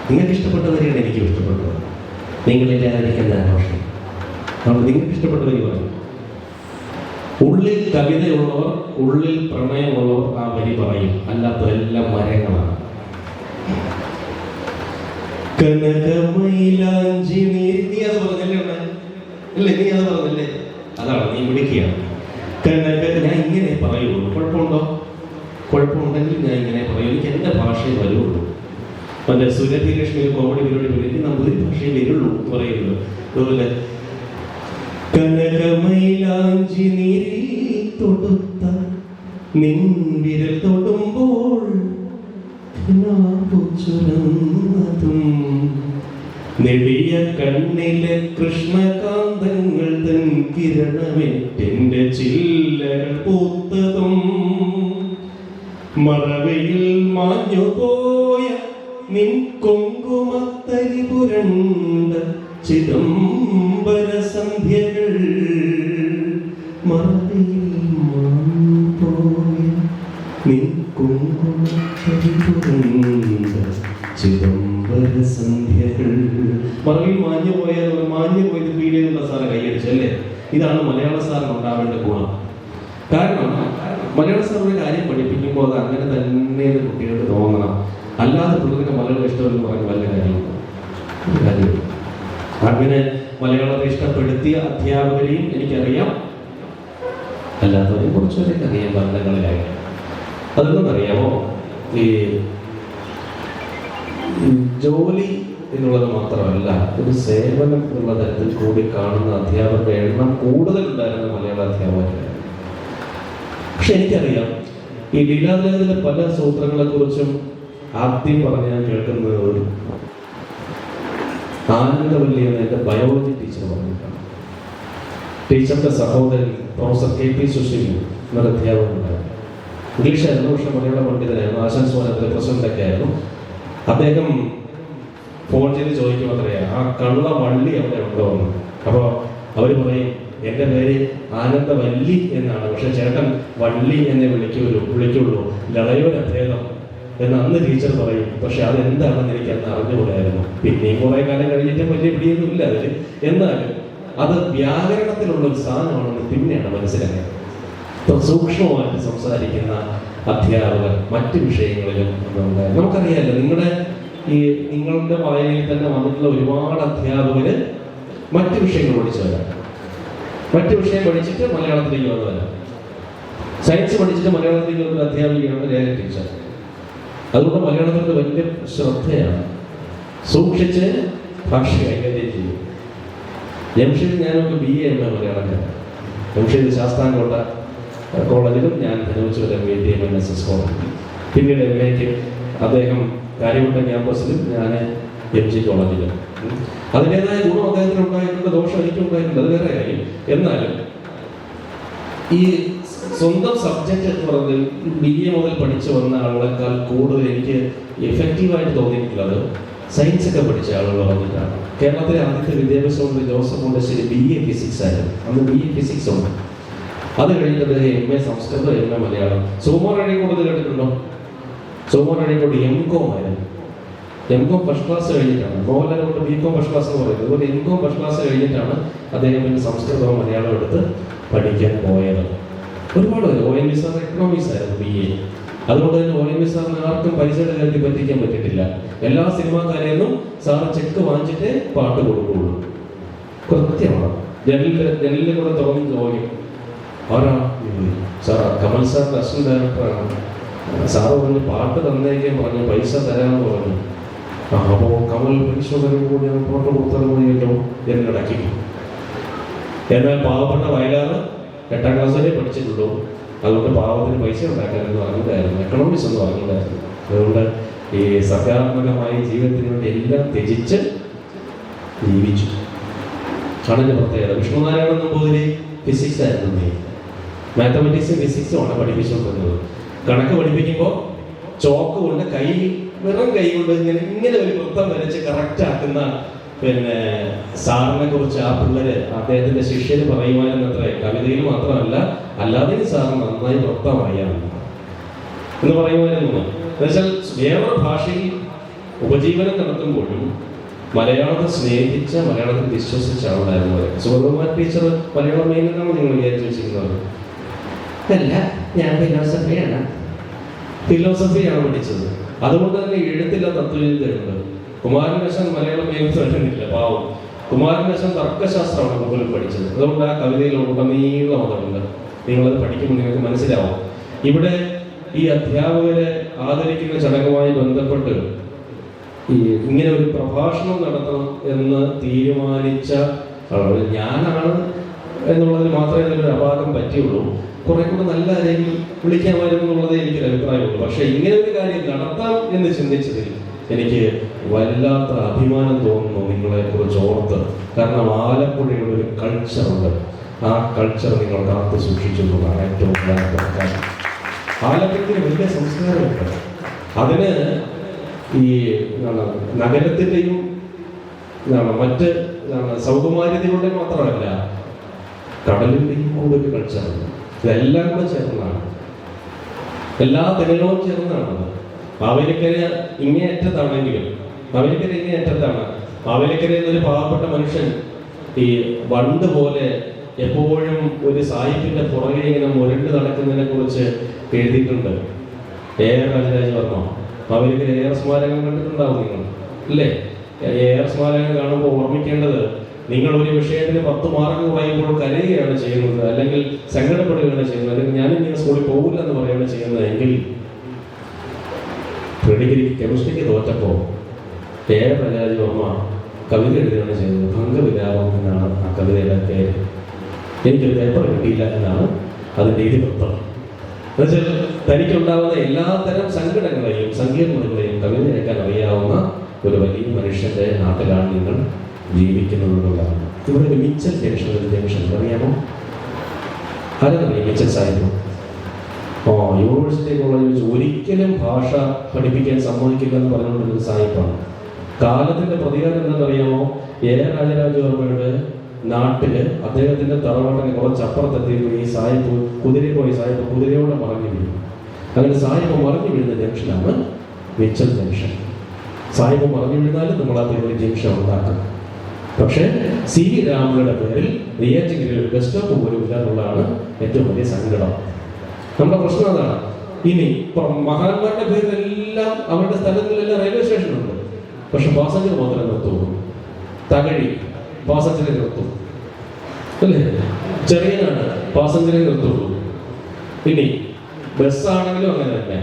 നിങ്ങൾക്ക് ഇഷ്ടപ്പെട്ട വരിയാണ് എനിക്കും ഇഷ്ടപ്പെട്ടത്. നിങ്ങളില്ലാതിരിക്കുന്ന ആഘോഷം. അതുകൊണ്ട് നിങ്ങൾക്ക് ഇഷ്ടപ്പെട്ട വരി പറയും. ഉള്ളിൽ കവിതയുള്ളവർ, ഉള്ളിൽ പ്രണയമുള്ളവർ ആ വരി പറയും, അല്ലാത്തതെല്ലാം മരങ്ങളാണ്. കനകമൈലാഞ്ചി നീ അത് പറഞ്ഞല്ലേ അല്ലേ? നീ അത് പറഞ്ഞല്ലേ? അതാണ് നീ വിളിക്കുകയാണ്. കനക ഞാൻ ഇങ്ങനെ പറയുള്ളൂ. കുഴപ്പമുണ്ടോ? കുഴപ്പമുണ്ടെങ്കിൽ ഞാൻ ഇങ്ങനെ പറയും. എനിക്ക് എൻ്റെ ഭാഷയെ വരുള്ളൂ. മറ്റേ സുരഭി ലക്ഷ്മി കോമഡി പരിപാടി എനിക്ക് നമ്മൾ ഒരു ഭാഷയിൽ വരുള്ളൂ പറയുള്ളൂ. അതുപോലെ കനകമൈലാഞ്ചി നീരിൽ തൊടുത്ത നിൻ വിരൽ തൊടുമ്പോൾ ചുരന്നതും നെടിയ കണ്ണിലെ കൃഷ്ണകാന്തങ്ങൾ തൻ കിരണമേറ്റെന്റെ ചില്ലകൾ പൂത്തതും മറവയിൽ മാഞ്ഞുപോയ നിൻ കുങ്കുമത്തരി പുരണ്ട ചിദംബര സന്ധ്യകൾ മറവയിൽ മാഞ്ഞുപോയ നിൻ കുങ്കുമത്തരി പുരണ്ട ചിദംബര സന്ധ്യകൾ. മറവിൽ മാഞ്ഞു പോയത് ഫീൽ ചെയ്തുള്ള സാറ് കൈയടിച്ചല്ലേ? ഇതാണ് മലയാള സാറിന് ഉണ്ടാവേണ്ട ഗുണം. കാരണം മലയാള സാറിന്റെ കാര്യം പഠിപ്പിക്കുമ്പോൾ അത് അങ്ങനെ തന്നെ കുട്ടികൾക്ക് തോന്നണം. അല്ലാതെ പിള്ളേർക്ക് മലയാളം ഇഷ്ടമെന്ന് പറഞ്ഞ് വല്ല കാര്യമുണ്ടോ? അങ്ങനെ മലയാളത്തെ ഇഷ്ടപ്പെടുത്തിയ അധ്യാപകരെയും എനിക്കറിയാം, അല്ലാത്തവരെയും കുറച്ചുപേരൊക്കെ അറിയാം ബന്ധങ്ങളിലായി. അതൊന്നും അറിയാമോ? ഈ ജോലി എന്നുള്ളത് മാത്രമല്ല, ഒരു സേവനം എന്നുള്ള തരത്തിൽ കൂടി കാണുന്ന അധ്യാപകരുടെ എണ്ണം കൂടുതലുണ്ടായിരുന്ന മലയാള അധ്യാപകരാണ്. പക്ഷെ എനിക്കറിയാം ഈ ലീലാതിലകത്തിലെ പല സൂത്രങ്ങളെ കുറിച്ചും ആദ്യം പറഞ്ഞാൽ കേൾക്കുന്നത് ഒരു ആനന്ദവല്ലി എന്ന എൻ്റെ ബയോളജി ടീച്ചർ പറഞ്ഞിട്ടാണ്. ടീച്ചറുടെ സഹോദരൻ പ്രൊഫസർ KP സുശീൽ എന്നൊരു അധ്യാപകനുണ്ടായിരുന്നു. ഇംഗ്ലീഷായിരുന്നു, പക്ഷെ മലയാള പണ്ഡിതനായിരുന്നു. ആശാൻസ്വാനത്തിലെ പ്രസിഡന്റൊക്കെ ആയിരുന്നു. അദ്ദേഹം ഫോൺ ചെയ്ത് ചോദിക്കും അത്രയാ ആ കള്ള വള്ളി അവിടെ ഉണ്ടോ എന്ന്. അപ്പോൾ അവർ പറയും എൻ്റെ പേര് ആനന്ദവല്ലി എന്നാണ്, പക്ഷെ ചേട്ടൻ വള്ളി എന്നെ വിളിക്കുള്ളൂ, ലളയോര ഭേദം എന്ന് അന്ന് ടീച്ചർ പറയും. പക്ഷെ അതെന്താണെന്ന് എനിക്ക് അന്ന് അറിഞ്ഞുകൂടായിരുന്നു. പിന്നെയും കുറെ കാലം കഴിഞ്ഞിട്ട് വലിയ പിടിയൊന്നും ഇല്ല അതിൽ. എന്നാലും അത് വ്യാകരണത്തിലുള്ള ഒരു സാധനമാണെന്ന് പിന്നെയാണ് മനസ്സിലായത്. സൂക്ഷ്മമായിട്ട് സംസാരിക്കുന്ന അധ്യാപകർ മറ്റു വിഷയങ്ങളിലും നമുക്കറിയാമല്ലോ. നിങ്ങളുടെ വായനയിൽ തന്നെ വന്നിട്ടുള്ള ഒരുപാട് അധ്യാപകര് മറ്റു വിഷയങ്ങൾ പഠിച്ചവരാണ്. മറ്റു വിഷയം പഠിച്ചിട്ട് മലയാളത്തിലേക്ക് വന്നവരാണ്. സയൻസ് പഠിച്ചിട്ട് മലയാളത്തിലേക്ക് വന്ന അധ്യാപികയാണ് രേഖ ടീച്ചർ. അതുകൊണ്ട് മലയാളത്തിൻ്റെ വലിയ ശ്രദ്ധയാണ്, സൂക്ഷിച്ച് ഭാഷ കൈകാര്യം ചെയ്യും. ജംഷീദ് ഞാനൊക്കെ BA MA മലയാളക്കാരാണ്. ജംഷീദ് ശാസ്താംകോട്ട കോളേജിലും ഞാൻ ധനുവച്ചൂരം VTMNSS കോളേജിലും, പിന്നീട് MAക്ക് അദ്ദേഹം കാര്യവട്ടം ക്യാമ്പസിലും, ഞാൻ MG കോളേജിലും. അതിൻ്റെതായ ഗുണം അദ്ദേഹത്തിന് ഉണ്ടായിട്ടുണ്ട്, ദോഷം എനിക്ക് ഉണ്ടായിട്ടുണ്ട്, അത് വേറെ കാര്യം. എന്നാലും ഈ സ്വന്തം സബ്ജക്റ്റ് എന്ന് പറഞ്ഞാൽ BA മുതൽ പഠിച്ചു വന്ന ആളുകളെക്കാൾ കൂടുതൽ എനിക്ക് എഫക്റ്റീവായിട്ട് തോന്നിയിട്ടുള്ളത് സയൻസ് ഒക്കെ പഠിച്ച ആളുകൾ വന്നിട്ടാണ്. കേരളത്തിലെ ആദ്യത്തെ വിദ്യാഭ്യാസ മന്ത്രി ജോസഫ് മുണ്ടശ്ശേരി BA ഫിസിക്സ് ആയിരുന്നു. അന്ന് BA ഫിസിക്സ് ഉണ്ട്. അത് കഴിഞ്ഞിട്ട് അദ്ദേഹം MA സംസ്കൃതം, MA മലയാളം. സുകുമാർ അഴീക്കോട് കേട്ടിട്ടുണ്ടോ? സുകുമാർ അഴീക്കോട് MCOM ആയിരുന്നു. MCOM ഫസ്റ്റ് ക്ലാസ് കഴിഞ്ഞിട്ടാണ്, മോഹൻലാൽ കൊണ്ട് BCOM ഫസ്റ്റ് ക്ലാസ് എന്ന് പറയുന്നത്. അതുപോലെ MCOM ഫസ്റ്റ് ക്ലാസ് കഴിഞ്ഞിട്ടാണ് അദ്ദേഹം പിന്നെ സംസ്കൃതവും മലയാളം എടുത്ത് പഠിക്കാൻ പോയത്. ഒരുപാട് പേര് ONV സാർ എക്കണോമിക്സ് ആയിരുന്നു BA. അതുകൊണ്ട് തന്നെ ONV സാറിന് ആർക്കും പൈസയുടെ കാര്യത്തിൽ പറ്റിക്കാൻ പറ്റിയിട്ടില്ല. എല്ലാ സിനിമാക്കാരെയൊന്നും സാറ് ചെക്ക് വാങ്ങിച്ചിട്ടേ പാട്ട് കൊടുക്കുള്ളൂ. കൃത്യമാണ്. ജനലിൽ കൂടെ തുറന്ന് ചോദിക്കും, ആരാ സാർ? കമൽ സാറിന്റെ അസിസ്റ്റന്റ് ഡയറക്ടറാണ്. സാറ് പറഞ്ഞു പാട്ട് തന്നേക്കാൻ പറഞ്ഞു, പൈസ തരാമെന്ന് പറഞ്ഞു. അപ്പോൾ കമൽ പൈസ തരുമ്പോൾ ഞാൻ പാട്ട് കൊടുത്താൽ മതിയല്ലോ എന്നിടയ്ക്ക്. എന്നാൽ പാവപ്പെട്ട വയലാറ് 8ാം ക്ലാസ് വരെ പഠിച്ചിട്ടുള്ളൂ. അതുകൊണ്ട് പാവത്തിന് പൈസ ഉണ്ടാക്കാനെന്ന് പറഞ്ഞിട്ടായിരുന്നു, എക്കണോമിക്സ് എന്ന് പറഞ്ഞിട്ടായിരുന്നു. അതുകൊണ്ട് ഈ സർഗാത്മകമായി ജീവിതത്തിന് വേണ്ടി എല്ലാം ത്യജിച്ച് ജീവിച്ചു. ആണ് പ്രത്യേകത. വിഷ്ണുനാരായണൻ നമ്പൂതിരി ഫിസിക്സ് ആയിരുന്നു. മാത്തമാറ്റിക്സും ഫിസിക്സും ആണ് പഠിപ്പിച്ചുകൊണ്ടിരുന്നത്. കണക്ക് പഠിപ്പിക്കുമ്പോൾ ചോക്ക് കൊണ്ട് വെറും കൈ കൊണ്ട് ഇങ്ങനെ ഒരു വൃത്തം വരച്ച് കറക്റ്റ് ആക്കുന്ന സാറിനെ കുറിച്ച് ആ പിള്ളേര് അദ്ദേഹത്തിന്റെ ശിഷ്യന് പറയുവാനെന്നത്രേ. കവിതയിൽ മാത്രമല്ല അല്ലാതെ സാർ നന്നായി വൃത്തം അറിയാമെന്ന് പറയുവാനെന്ന്. എന്നുവെച്ചാൽ വേറൊരു ഭാഷയിൽ ഉപജീവനം നടത്തുമ്പോഴും മലയാളത്തെ സ്നേഹിച്ച, മലയാളത്തിൽ വിശ്വസിച്ച ആളായിരുന്നു. സുഗതകുമാരി ടീച്ചർ മലയാളം മെയിനാണോ നിങ്ങൾ വിചാരിച്ചു വെച്ചിരിക്കുന്നത്? അല്ല, ഞാൻ ഫിലോസഫിയാണ് പഠിച്ചത്. അതുകൊണ്ട് തന്നെ എഴുത്തില്ല തത്വചിന്തയുണ്ട്. കുമാരനാശാൻ മലയാളം മെയിൻസ് വരുന്നില്ല, പാവം. കുമാരനാശാൻ തർക്കശാസ്ത്രമാണ് മുകളിൽ പഠിച്ചത്. അതുകൊണ്ട് ആ കവിതയിൽ ഉടനീളം അതുണ്ട്. നിങ്ങളത് പഠിക്കുമ്പോൾ നിങ്ങൾക്ക് മനസ്സിലാവും. ഇവിടെ ഈ അധ്യാപകരെ ആദരിക്കുന്ന ചടങ്ങുമായി ബന്ധപ്പെട്ട് ഇങ്ങനെ ഒരു പ്രഭാഷണം നടത്തണം എന്ന് തീരുമാനിച്ച ഞാനാണ് എന്നുള്ളതിൽ മാത്രമേ അതിനൊരു അപാകം പറ്റിയുള്ളൂ. കുറെ കൂടെ നല്ല ആരെങ്കിലും വിളിക്കാമായിരുന്നു എന്നുള്ളതേ എനിക്കൊരു അഭിപ്രായമുള്ളൂ. പക്ഷെ ഇങ്ങനെ ഒരു കാര്യം നടത്താം എന്ന് ചിന്തിച്ചതിൽ എനിക്ക് വല്ലാത്ത അഭിമാനം തോന്നുന്നു നിങ്ങളെ കുറിച്ച് ഓർത്ത്. കാരണം ആലപ്പുഴയുടെ ഒരു കൾച്ചറുണ്ട്. ആ കൾച്ചർ നിങ്ങൾ കാത്തു സൂക്ഷിച്ചു എന്നതാണ് ഏറ്റവും പ്രധാനപ്പെട്ട കാര്യം. ആലപ്പുഴയ്ക്ക് വലിയ സംസ്കാരമുണ്ട്. അതിന് ഈ നഗരത്തിൻ്റെയും മറ്റ് സൗകുമാര്യതയുടെ മാത്രമല്ല, കടലിൻ്റെയും കൂടെ ഒരു കൾച്ചറുണ്ട്. ഇതെല്ലാം കൂടെ ചേർന്നതാണ്, എല്ലാ തെളികളും ചേർന്നതാണ്. മാവേലിക്കര ഇങ്ങേയറ്റത്താണെങ്കിലും, മാവേലിക്കര ഇങ്ങേയറ്റത്താണ്. മാവേലിക്കര എന്നൊരു പാവപ്പെട്ട മനുഷ്യൻ ഈ വണ്ട് പോലെ എപ്പോഴും ഒരു സാഹിബിന്റെ പുറകെ ഇങ്ങനെ മുരണ്ട് നടക്കുന്നതിനെ കുറിച്ച് എഴുതിയിട്ടുണ്ട്. AR രാജരാജവർമ്മ. മാവേലിക്കര AR സ്മാരകം കണ്ടിട്ടുണ്ടാവും നിങ്ങൾ, അല്ലേ? AR സ്മാരകം കാണുമ്പോൾ ഓർമ്മിക്കേണ്ടത്, നിങ്ങൾ ഒരു വിഷയത്തിന് 10 മാർക്ക് കുറയുമ്പോൾ കരയുകയാണ് ചെയ്യുന്നത്, അല്ലെങ്കിൽ സങ്കടപ്പെടുകയാണ് ചെയ്യുന്നത്, അല്ലെങ്കിൽ ഞാനിങ്ങനെ സ്കൂളിൽ പോകില്ല എന്ന് പറയുകയാണ് ചെയ്യുന്നത് എങ്കിൽ കെമിസ്ട്രിക്ക് തോറ്റപ്പോൾ AR രാജരാജവർമ്മ കവിത എഴുതുകയാണ് ചെയ്യുന്നത്. ഭംഗവിലാപം എന്നാണ് ആ കവിതയുടെ പേര്. എനിക്കൊരു പേപ്പർ കിട്ടിയില്ല എന്നാണ് അതിൻ്റെ ഇതിവൃത്തം. എന്നുവെച്ചാൽ തനിക്കുണ്ടാവുന്ന എല്ലാത്തരം സങ്കടങ്ങളെയും സങ്കീർണതകളെയും കവിതയാക്കാൻ അറിയാവുന്ന ഒരു വലിയ മനുഷ്യന്റെ നാട്ടിലാണ് നിങ്ങൾ ജീവിക്കുന്നതെന്നുള്ളതാണ്. ഇവിടെ ഒരു മിച്ചൽ ജംഗ്ഷൻ അറിയാമോ? ആരെന്നറിയാം മിച്ചൽ സാഹിബ്? യൂണിവേഴ്സിറ്റി കോളേജിൽ ഒരിക്കലും ഭാഷ പഠിപ്പിക്കാൻ സമ്മതിക്കില്ല എന്ന് പറഞ്ഞുകൊണ്ടിരുന്ന സാഹിബാണ്. കാലത്തിന്റെ പ്രതികാരം എന്താണെന്നറിയാമോ? AR രാജരാജവർമ്മയുടെ നാട്ടില് അദ്ദേഹത്തിന്റെ തറവാട്ടിന് കുറച്ചപ്പുറത്തെത്തിയപ്പോൾ ഈ സായിപ്പ് കുതിരയോടെ മറഞ്ഞു വീഴും. അങ്ങനെ സായിപ്പ് മറഞ്ഞു വീഴുന്ന ജംഗ്ഷനാണ് മിച്ചൽ ജംഗ്ഷൻ. സായിപ്പ് മറഞ്ഞു വീഴുന്നാലും നമ്മൾ ആ പേരിൽ ജംഗ്ഷൻ ഉണ്ടാക്കും. പക്ഷേ സി വി രാമയുടെ പേരിൽ നെയ്യാറ്റിൻകരയിൽ ഒരു ബസ് സ്റ്റോപ്പ് പോലും ഇല്ല എന്നുള്ളതാണ് ഏറ്റവും വലിയ സങ്കടം. നമ്മുടെ പ്രശ്നം അതാണ്. ഇനി മഹാന്മാരുടെ പേരിലെല്ലാം അവരുടെ സ്ഥലങ്ങളിലെല്ലാം റെയിൽവേ സ്റ്റേഷനുണ്ട്, പക്ഷെ പാസഞ്ചർ മാത്രമേ നിർത്തുള്ളൂ. തകഴി പാസഞ്ചറെ നിർത്തും അല്ലേ, ചെറിയനാണ് പാസഞ്ചറെ നിർത്തുള്ളൂ. ഇനി ബസ്സാണെങ്കിലും അങ്ങനെ തന്നെ.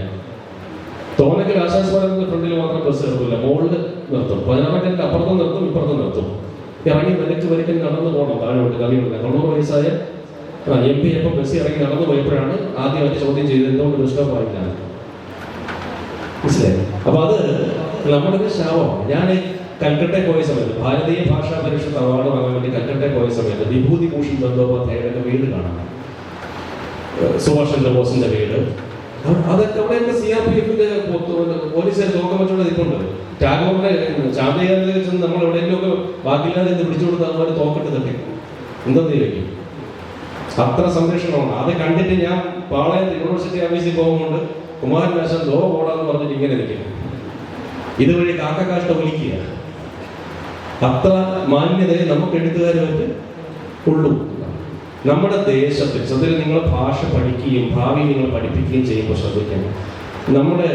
തോന്നക്കൽ ആശാസ്വാദത്തിന്റെ ഫ്രണ്ടിൽ മാത്രം ബസ് എടുക്കില്ല, മുകളിൽ നിർത്തും. 16 അപ്പുറത്തും നിർത്തും, ഇപ്പുറത്തും നിർത്തും. ഇറങ്ങി വരയ്ക്ക് നടന്നു പോകണം താഴോട്ട്. കളിയുണ്ട് 90 വയസ്സായ MP എപ്പം ബസ് ഇറങ്ങി നടന്നു പോയപ്പോഴാണ് ആദ്യമായിട്ട് ചോദ്യം ചെയ്തത് എന്തുകൊണ്ട് ബസ് സ്റ്റോപ്പ് ആയില്ല. മനസ്സിലായി? അപ്പൊ അത് നമ്മുടെ ഒരു ശാപമാണ്. ഞാൻ കൽക്കട്ടയിൽ പോയ സമയത്ത് ഭാരതീയ ഭാഷാ പരിഷത്ത് അവാർഡ് വാങ്ങാൻ വേണ്ടി കൽക്കട്ടയിൽ പോയ സമയത്ത് വിഭൂതിഭൂഷൺ ബന്ദോപാധ്യായയുടെ വീട് കാണാം, സുഭാഷ് ചന്ദ്രബോസിന്റെ വീട്. അതൊക്കെ അവിടെയൊക്കെ CRPFന്റെ പോലീസുകാർ തോക്കം വെച്ചോണ്ട് നിൽപ്പുണ്ട്. ടാഗോറിന്റെ ചാന്ദ്രയാനിൽ ചെന്ന് നമ്മൾ എവിടെയെങ്കിലുമൊക്കെ ബാക്കിയില്ലാതെ പിടിച്ചു കൊടുത്ത് അതുപോലെ തോക്കിട്ട് തട്ടി എന്തെന്ന് ചോദിക്കും. അത്ര സംരക്ഷണമാണ്. അത് കണ്ടിട്ട് ഞാൻ പാളയത്ത് യൂണിവേഴ്സിറ്റി ഓഫീസിൽ പോകുമ്പോൾ കുമാരനാശൻ ലോ ഓടാന്ന് പറഞ്ഞിട്ട് ഇങ്ങനെ നിൽക്കുന്നു. ഇതുവഴി കാക്കക്കാഷ്ട വിളിക്കുക. അത്ര മാന്യതയെ നമുക്ക് എഴുത്തുകാരുമായിട്ട് ഉള്ളൂ. നമ്മുടെ ദേശത്തിൽ സത്യത്തിൽ നിങ്ങൾ ഭാഷ പഠിക്കുകയും ഭാവി നിങ്ങൾ പഠിപ്പിക്കുകയും ചെയ്യുമ്പോൾ ശ്രദ്ധിക്കണം. നമ്മുടെ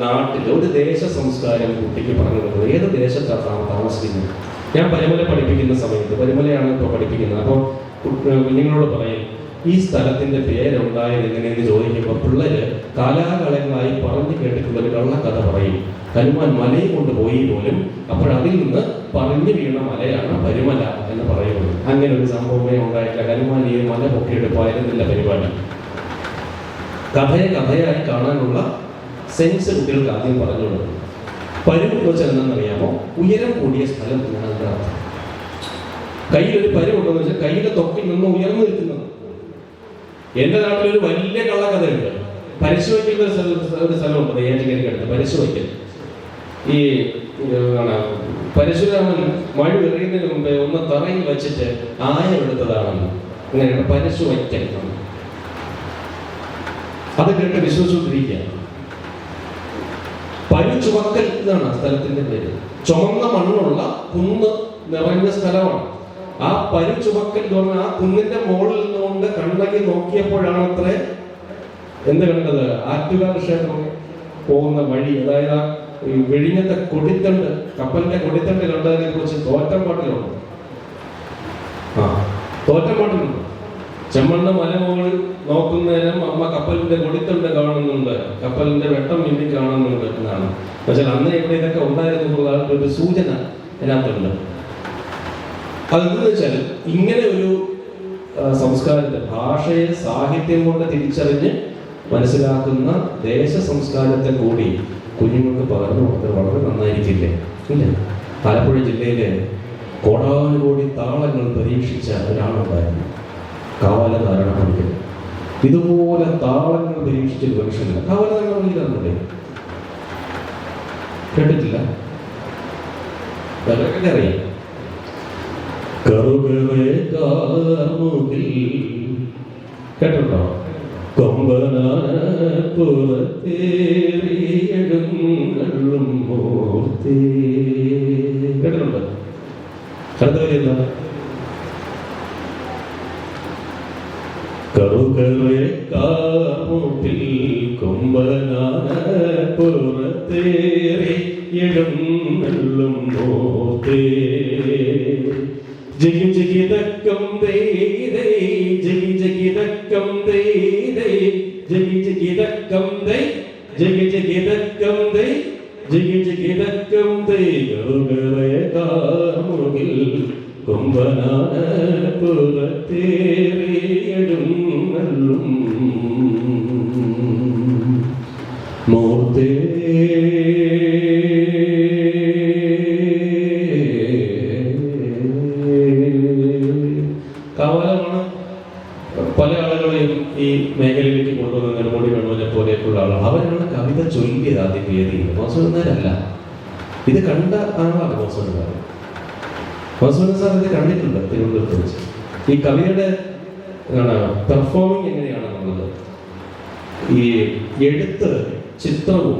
നാട്ടിൽ ഒരു ദേശ സംസ്കാരം കുട്ടിക്ക് പറഞ്ഞു കൊടുക്കുന്നത്. ഏത് ദേശത്താണ് താമസിക്കുന്നത്? ഞാൻ പരിമല പഠിപ്പിക്കുന്ന സമയത്ത്, പരിമലയാണ് ഇപ്പോൾ പഠിപ്പിക്കുന്നത്, അപ്പോൾ കുഞ്ഞുങ്ങളോട് പറയും ഈ സ്ഥലത്തിന്റെ പേരുണ്ടായത് എങ്ങനെയെന്ന് ചോദിക്കുമ്പോൾ പിള്ളേര് കാലാകാലങ്ങളായി പറഞ്ഞു കേട്ടിട്ടുള്ള ഒരു കള്ളക്കഥ പറയും. ഹനുമാൻ മലയെ കൊണ്ട് പോയി പോലും അപ്പോഴതിൽ നിന്ന് പറഞ്ഞു വീണ മലയാണ് പരിമല എന്ന് പറയുന്നത്. അങ്ങനെ ഒരു സംഭവമേ ഉണ്ടായിട്ടില്ല. ഹനുമാൻ ഈ മല പൊക്കിയെടുപ്പായിരുന്നില്ല പരിപാടി. കഥയായി കാണാനുള്ള സെൻസ് കുട്ടികൾക്ക് ആദ്യം പറഞ്ഞു കൊടുക്കും. പരു എന്ന് വെച്ചാൽ എന്താണെന്നറിയാമോ? ഉയരം കൂടിയ സ്ഥലം എന്നാണ് അതിൻ്റെ അർത്ഥം. കയ്യിലൊരു പരു ഉണ്ടെന്ന് വെച്ചാൽ കയ്യിലെ തൊക്കിൽ നിന്ന് ഉയർന്നു നിൽക്കുന്നത്. എന്റെ നാട്ടിലൊരു വലിയ കള്ളക്കഥയുണ്ട്. പരശുവയ്ക്കൽ ഒരു സ്ഥലമുണ്ട് നെയ്യാറ്റിൻകരയ്ക്കടുത്ത്. പരശുവയ്ക്കൽ ഈ പരശുരാമൻ മഴ എറിയുന്നതിന് മുമ്പേ ഒന്ന് തറയിൽ വെച്ചിട്ട് ആയം എടുത്തതാണെന്ന്. അങ്ങനെയാണ് പരശുവയ്ക്കൽ. അത് കേട്ട് വിശ്വസിച്ചിരിക്കുക. പരുചുവക്കൽ എന്നാണ് ആ സ്ഥലത്തിന്റെ പേര്. ചുമന്ന മണ്ണുള്ള കുന്ന് നിറഞ്ഞ സ്ഥലമാണ്. ആ പരുചുവക്കൽ എന്ന് പറഞ്ഞാൽ ആ കുന്നിന്റെ മുകളിൽ നിന്നുകൊണ്ട് കണ്ണകി നോക്കിയപ്പോഴാണ് അത്ര എന്ത് കണ്ടത്? ആറ്റുകാൽ ക്ഷേത്രം പോകുന്ന വഴി, അതായത് ആ വിഴിഞ്ഞത്തെ കൊടിത്തണ്ട്, കപ്പലിന്റെ കൊടിത്തണ്ട് കണ്ടതിനെ കുറിച്ച് തോറ്റംപാട്ടിലുണ്ട്. തോറ്റംപാട്ടിലുണ്ട്. ചെമ്മണ്ണ മലമുകളിൽ നോക്കുന്നതിനും അമ്മ കപ്പലിന്റെ കൊടിത്തണ്ട് കാണുന്നുണ്ട്, കപ്പലിന്റെ വെട്ടം മിന്നി കാണുന്നുണ്ട് എന്നാണ്. പക്ഷേ അന്ന് ഇവിടെ ഇതൊക്കെ ഉണ്ടായിരുന്നു ഒരു സൂചന അതിനകത്തുണ്ട്. അതെന്തെന്ന് വെച്ചാൽ ഇങ്ങനെ ഒരു സംസ്കാരത്തെ, ഭാഷയെ സാഹിത്യം കൊണ്ട് തിരിച്ചറിഞ്ഞ് മനസ്സിലാക്കുന്ന ദേശ സംസ്കാരത്തെ കൂടി കുഞ്ഞുങ്ങൾക്ക് പകർന്നു കൊടുത്തത് വളരെ നന്നായിരിക്കില്ലേ? ഇല്ല. ആലപ്പുഴ ജില്ലയിലെ കോടാനുകോടി താളങ്ങൾ പരീക്ഷിച്ച ഒരാളുണ്ടായിരുന്നു, കാവാല നാരായണപ്പണിക്കർ. ഇതുപോലെ താളങ്ങൾ പരീക്ഷിച്ചൊരു മനുഷ്യനില്ല. കാവാല നാരായണപ്പണിക്കറില്ലേ? കേട്ടിട്ടില്ല? അറിയാം. കേട്ടോ? കൊമ്പനാനപ്പുറത്തേറിയഴും മൂർത്തി കേട്ടിട്ടുണ്ടോ? അടുത്ത വരി എന്താ? കറുകറേക്കാമുട്ടിൽ കൊമ്പനാനപ്പുറത്തേറിയഴും മൂർത്തി ജഗി ജഗിതക്കം ദൈതേ ജഗി ജഗിതക്കം ദൈതേ ജഗി ജഗിതക്കം ദൈ ജഗി ജഗിതക്കം ദൈ ജഗി ജഗിതക്കം ദൈ ഗരുഗരയകാമുകിൽ കൊമ്പനാനപ്പുറത്തേറിയഴും മൂർത്തേ കാവലമാണ്. പല ആളുകളെയും ഈ മേഖലയിലേക്ക് കൊണ്ടുവന്ന നെടുമുടി വേണുവിനെ പോലെയൊക്കെയുള്ള ആളാണ്. അവരാണ് കവിത ചൊല്ലിയത് ആദ്യം വേദിയിൽ. മോശമെന്നാരല്ല, ഇത് കണ്ട ആളാണ് മോശമെന്നാർ. വാസുദേവൻ സാർ ഇത് കണ്ടിട്ടുണ്ട് തിരുവനന്തപുരത്ത് വെച്ച്. ഈ കവിയുടെ പെർഫോമിങ് എങ്ങനെയാണെന്നുള്ളത്, ഈ എഴുത്ത് ചിത്രവും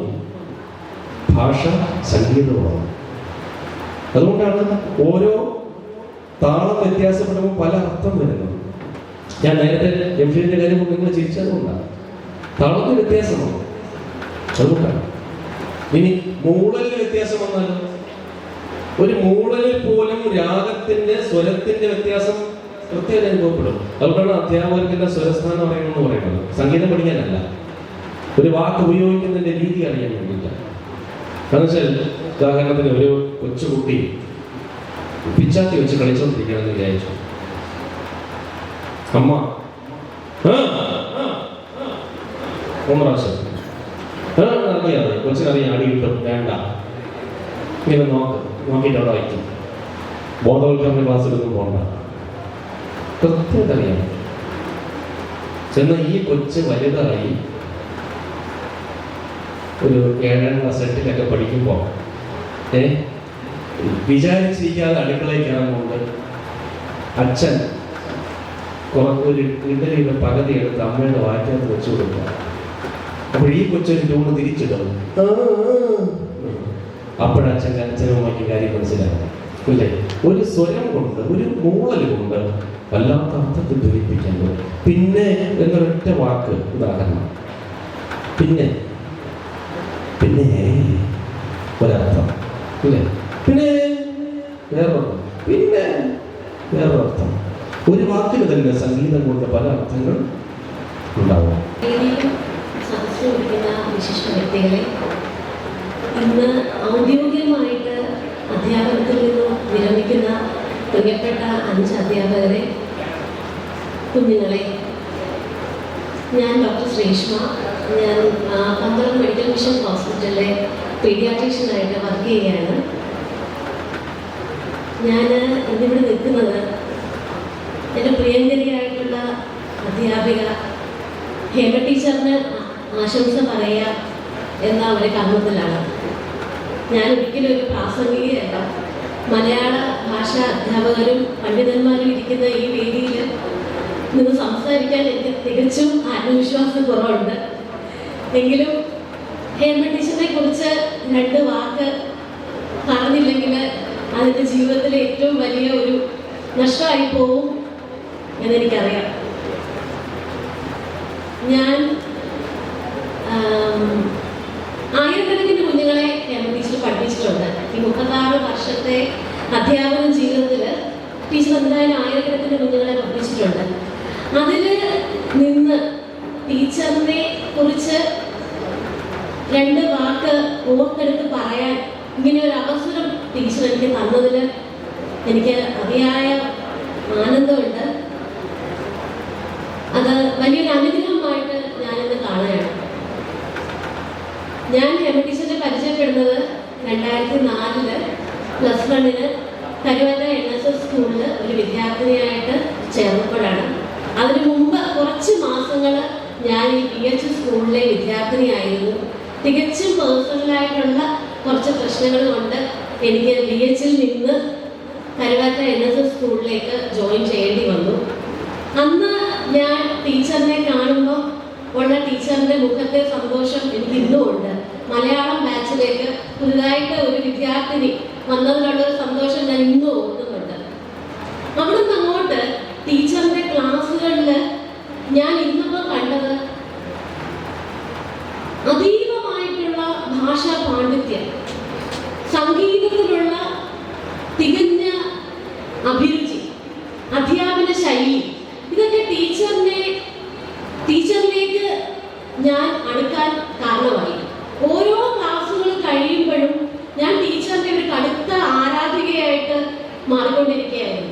ഭാഷ സംഗീതവുമാണ്. അതുകൊണ്ടാണ് ഓരോ താളം വ്യത്യാസപ്പെടുമ്പോൾ പല അർത്ഥം വരുന്നത്. ഞാൻ നേരത്തെ എംഫിലിന്റെ കാര്യം നിങ്ങൾ ചിരിച്ചതുകൊണ്ടാണ്. താളത്തിന് വ്യത്യാസമാണ്, അതുകൊണ്ടാണ്. ഇനി മൂളലിന് വ്യത്യാസം വന്നാലും ഒരു മൂളലിൽ പോലും രാഗത്തിന്റെ സ്വരത്തിന്റെ വ്യത്യാസം കൃത്യത അനുഭവപ്പെടും. അതുകൊണ്ടാണ് അധ്യാപകർക്ക് സ്വരസ്ഥാനം അറിയണമെന്ന് പറയുന്നത്. സംഗീതം പഠിക്കാനല്ല, ഒരു വാക്ക് ഉപയോഗിക്കുന്നതിന്റെ രീതി അറിയാൻ വേണ്ടിയില്ല. കാരണം വെച്ചാൽ ഉദാഹരണത്തിന് ഒരു കൊച്ചുകുട്ടി പിച്ചാത്തി വെച്ച് കളിച്ചോണ്ടിരിക്കുകയാണെന്ന് വിചാരിച്ചു. അമ്മ 3 പ്രാവശ്യം അറിയാതെ കൊച്ചിനറിയാം അടി കിട്ടും, വേണ്ട, ഇങ്ങനെ നോക്കിയിട്ട് അവിടെ വയ്ക്കും. ബോധവൽക്കരണ ക്ലാസ്സിലൊന്നും പോകണ്ട, കൃത്യമായിട്ട് അറിയാം. ചെന്നാൽ ഈ കൊച്ച് വലുതായി ഒരു 7ാം ക്ലാസ് 8ലൊക്കെ പഠിക്കുമ്പോൾ വിചാരിച്ചിരിക്കാതെ അടുക്കളയിൽ കയറുന്നുണ്ട്. അച്ഛൻ ഒരു ഇഡലിയുടെ പകുതി എടുത്ത് അമ്മയുടെ വാറ്റത്ത് വെച്ചു കൊടുക്കുക. അപ്പോൾ ഈ കൊച്ചൊരു ട്യൂണ് തിരിച്ചിടും. അച്ഛനും അമ്മയ്ക്ക് കാര്യം മനസ്സിലാകും അല്ലേ? ഒരു സ്വരം കൊണ്ട്, ഒരു മൂളൽ കൊണ്ട് വല്ലാത്ത അർത്ഥത്തിൽ ധരിപ്പിക്കാൻ പറ്റും. പിന്നെ എന്നൊരൊറ്റ വാക്ക് ഉദാഹരണം, പിന്നെ പിന്നെ ഒരർത്ഥം അല്ലേ? പിന്നെ വേറൊരു, പിന്നെ വേറൊരർത്ഥം. ഒരു വാക്കിന് തന്നെ സംഗീതം കൊണ്ട് പല അർത്ഥങ്ങൾ ഉണ്ടാവും. സദസ്സിലിരിക്കുന്ന വിശിഷ്ട വ്യക്തികളെ, ഇന്ന് ഔദ്യോഗികമായിട്ട് അധ്യാപനത്തിൽ നിന്നും വിരമിക്കുന്ന പ്രിയപ്പെട്ട 5 അധ്യാപകരെ, കുഞ്ഞുങ്ങളെ, ഞാൻ ഡോക്ടർ ശ്രീഷ്മ. ഞാൻ പന്തളം മെഡിക്കൽ മിഷൻ ഹോസ്പിറ്റലിലെ പീഡിയാട്രീഷ്യനായിട്ട് വർക്ക് ചെയ്യുകയാണ്. ഞാൻ ഇന്നിവിടെ നിൽക്കുന്നത് എൻ്റെ പ്രിയങ്കരിയായിട്ടുള്ള അധ്യാപിക ഹേമ ടീച്ചറിന് ആശംസ പറയുക എന്ന ഒരു കർമ്മത്തിലാണ്. ഞാൻ ഒരിക്കലും ഒരു പ്രാസംഗികയല്ല. മലയാള ഭാഷ അധ്യാപകരും പണ്ഡിതന്മാരും ഇരിക്കുന്ന ഈ വേദിയിൽ നിന്ന് സംസാരിക്കാൻ എനിക്ക് തികച്ചും ആത്മവിശ്വാസം കുറവുണ്ട്. എങ്കിലും ഹേമ ടീച്ചറിനെ കുറിച്ച് 2 വാക്ക് പറഞ്ഞില്ലെങ്കിൽ അതിൻ്റെ ജീവിതത്തിലെ ഏറ്റവും വലിയ ഒരു നഷ്ടമായി പോവും എന്നെനിക്കറിയാം. ഞാൻ ആയിരക്കണക്കിന് കുഞ്ഞുങ്ങളെ ഹേമ ടീച്ചർ പഠിപ്പിച്ചിട്ടുണ്ട്. ഈ 36 വർഷത്തെ അധ്യാപന ജീവിതത്തിൽ ടീച്ചർ എന്തായാലും ആയിരക്കണക്കിന് കുഞ്ഞുങ്ങളെ പഠിപ്പിച്ചിട്ടുണ്ട്. അതിൽ നിന്ന് ടീച്ചറിനെ കുറിച്ച് 2 വാക്ക് ഓർത്തെടുത്ത് പറയാൻ ഇങ്ങനെ ഒരു അവസരം ടീച്ചർ എനിക്ക് തന്നതിൽ എനിക്ക് അതിയായ ആനന്ദമുണ്ട്. അത് വലിയൊരു അനുഗ്രഹമായിട്ട് ഞാനിന്ന് കാണുകയാണ്. ഞാൻ ഹേമ ടീച്ചറിനെ പരിചയപ്പെടുന്നത് 2004 +1 കരുവല്ല NSS സ്കൂളിൽ ഒരു വിദ്യാർത്ഥിനിയായിട്ട് ചേർന്നപ്പോഴാണ്. അതിനു മുമ്പ് കുറച്ച് മാസങ്ങൾ ഞാൻ ഈ PH സ്കൂളിലെ വിദ്യാർത്ഥിനിയായിരുന്നു. തികച്ചും പേഴ്സണലായിട്ടുള്ള കുറച്ച് പ്രശ്നങ്ങൾ കൊണ്ട് എനിക്ക് BHൽ നിന്ന് കരുവാറ്റ NSS സ്കൂളിലേക്ക് ജോയിൻ ചെയ്യേണ്ടി വന്നു. അന്ന് ഞാൻ ടീച്ചറിനെ കാണുമ്പോൾ ഉള്ള ടീച്ചറിൻ്റെ മുഖത്തെ സന്തോഷം എനിക്ക് ഇന്നും ഉണ്ട്. മലയാളം ബാച്ചിലേക്ക് പുതുതായിട്ട് ഒരു വിദ്യാർത്ഥിനി വന്നതിലുള്ളൊരു സന്തോഷം ഞാൻ ഇന്നും ഓർക്കുന്നുണ്ട്. അവിടെ നിന്ന് അങ്ങോട്ട് ടീച്ചറിൻ്റെ ക്ലാസ്സുകളിൽ ഞാൻ ഇന്നിപ്പോൾ കണ്ടത് അതീവമായിട്ടുള്ള ഭാഷാ പാണ്ഡിത്യം, സംഗീതത്തിലുള്ള തികഞ്ഞ അഭിരുചി,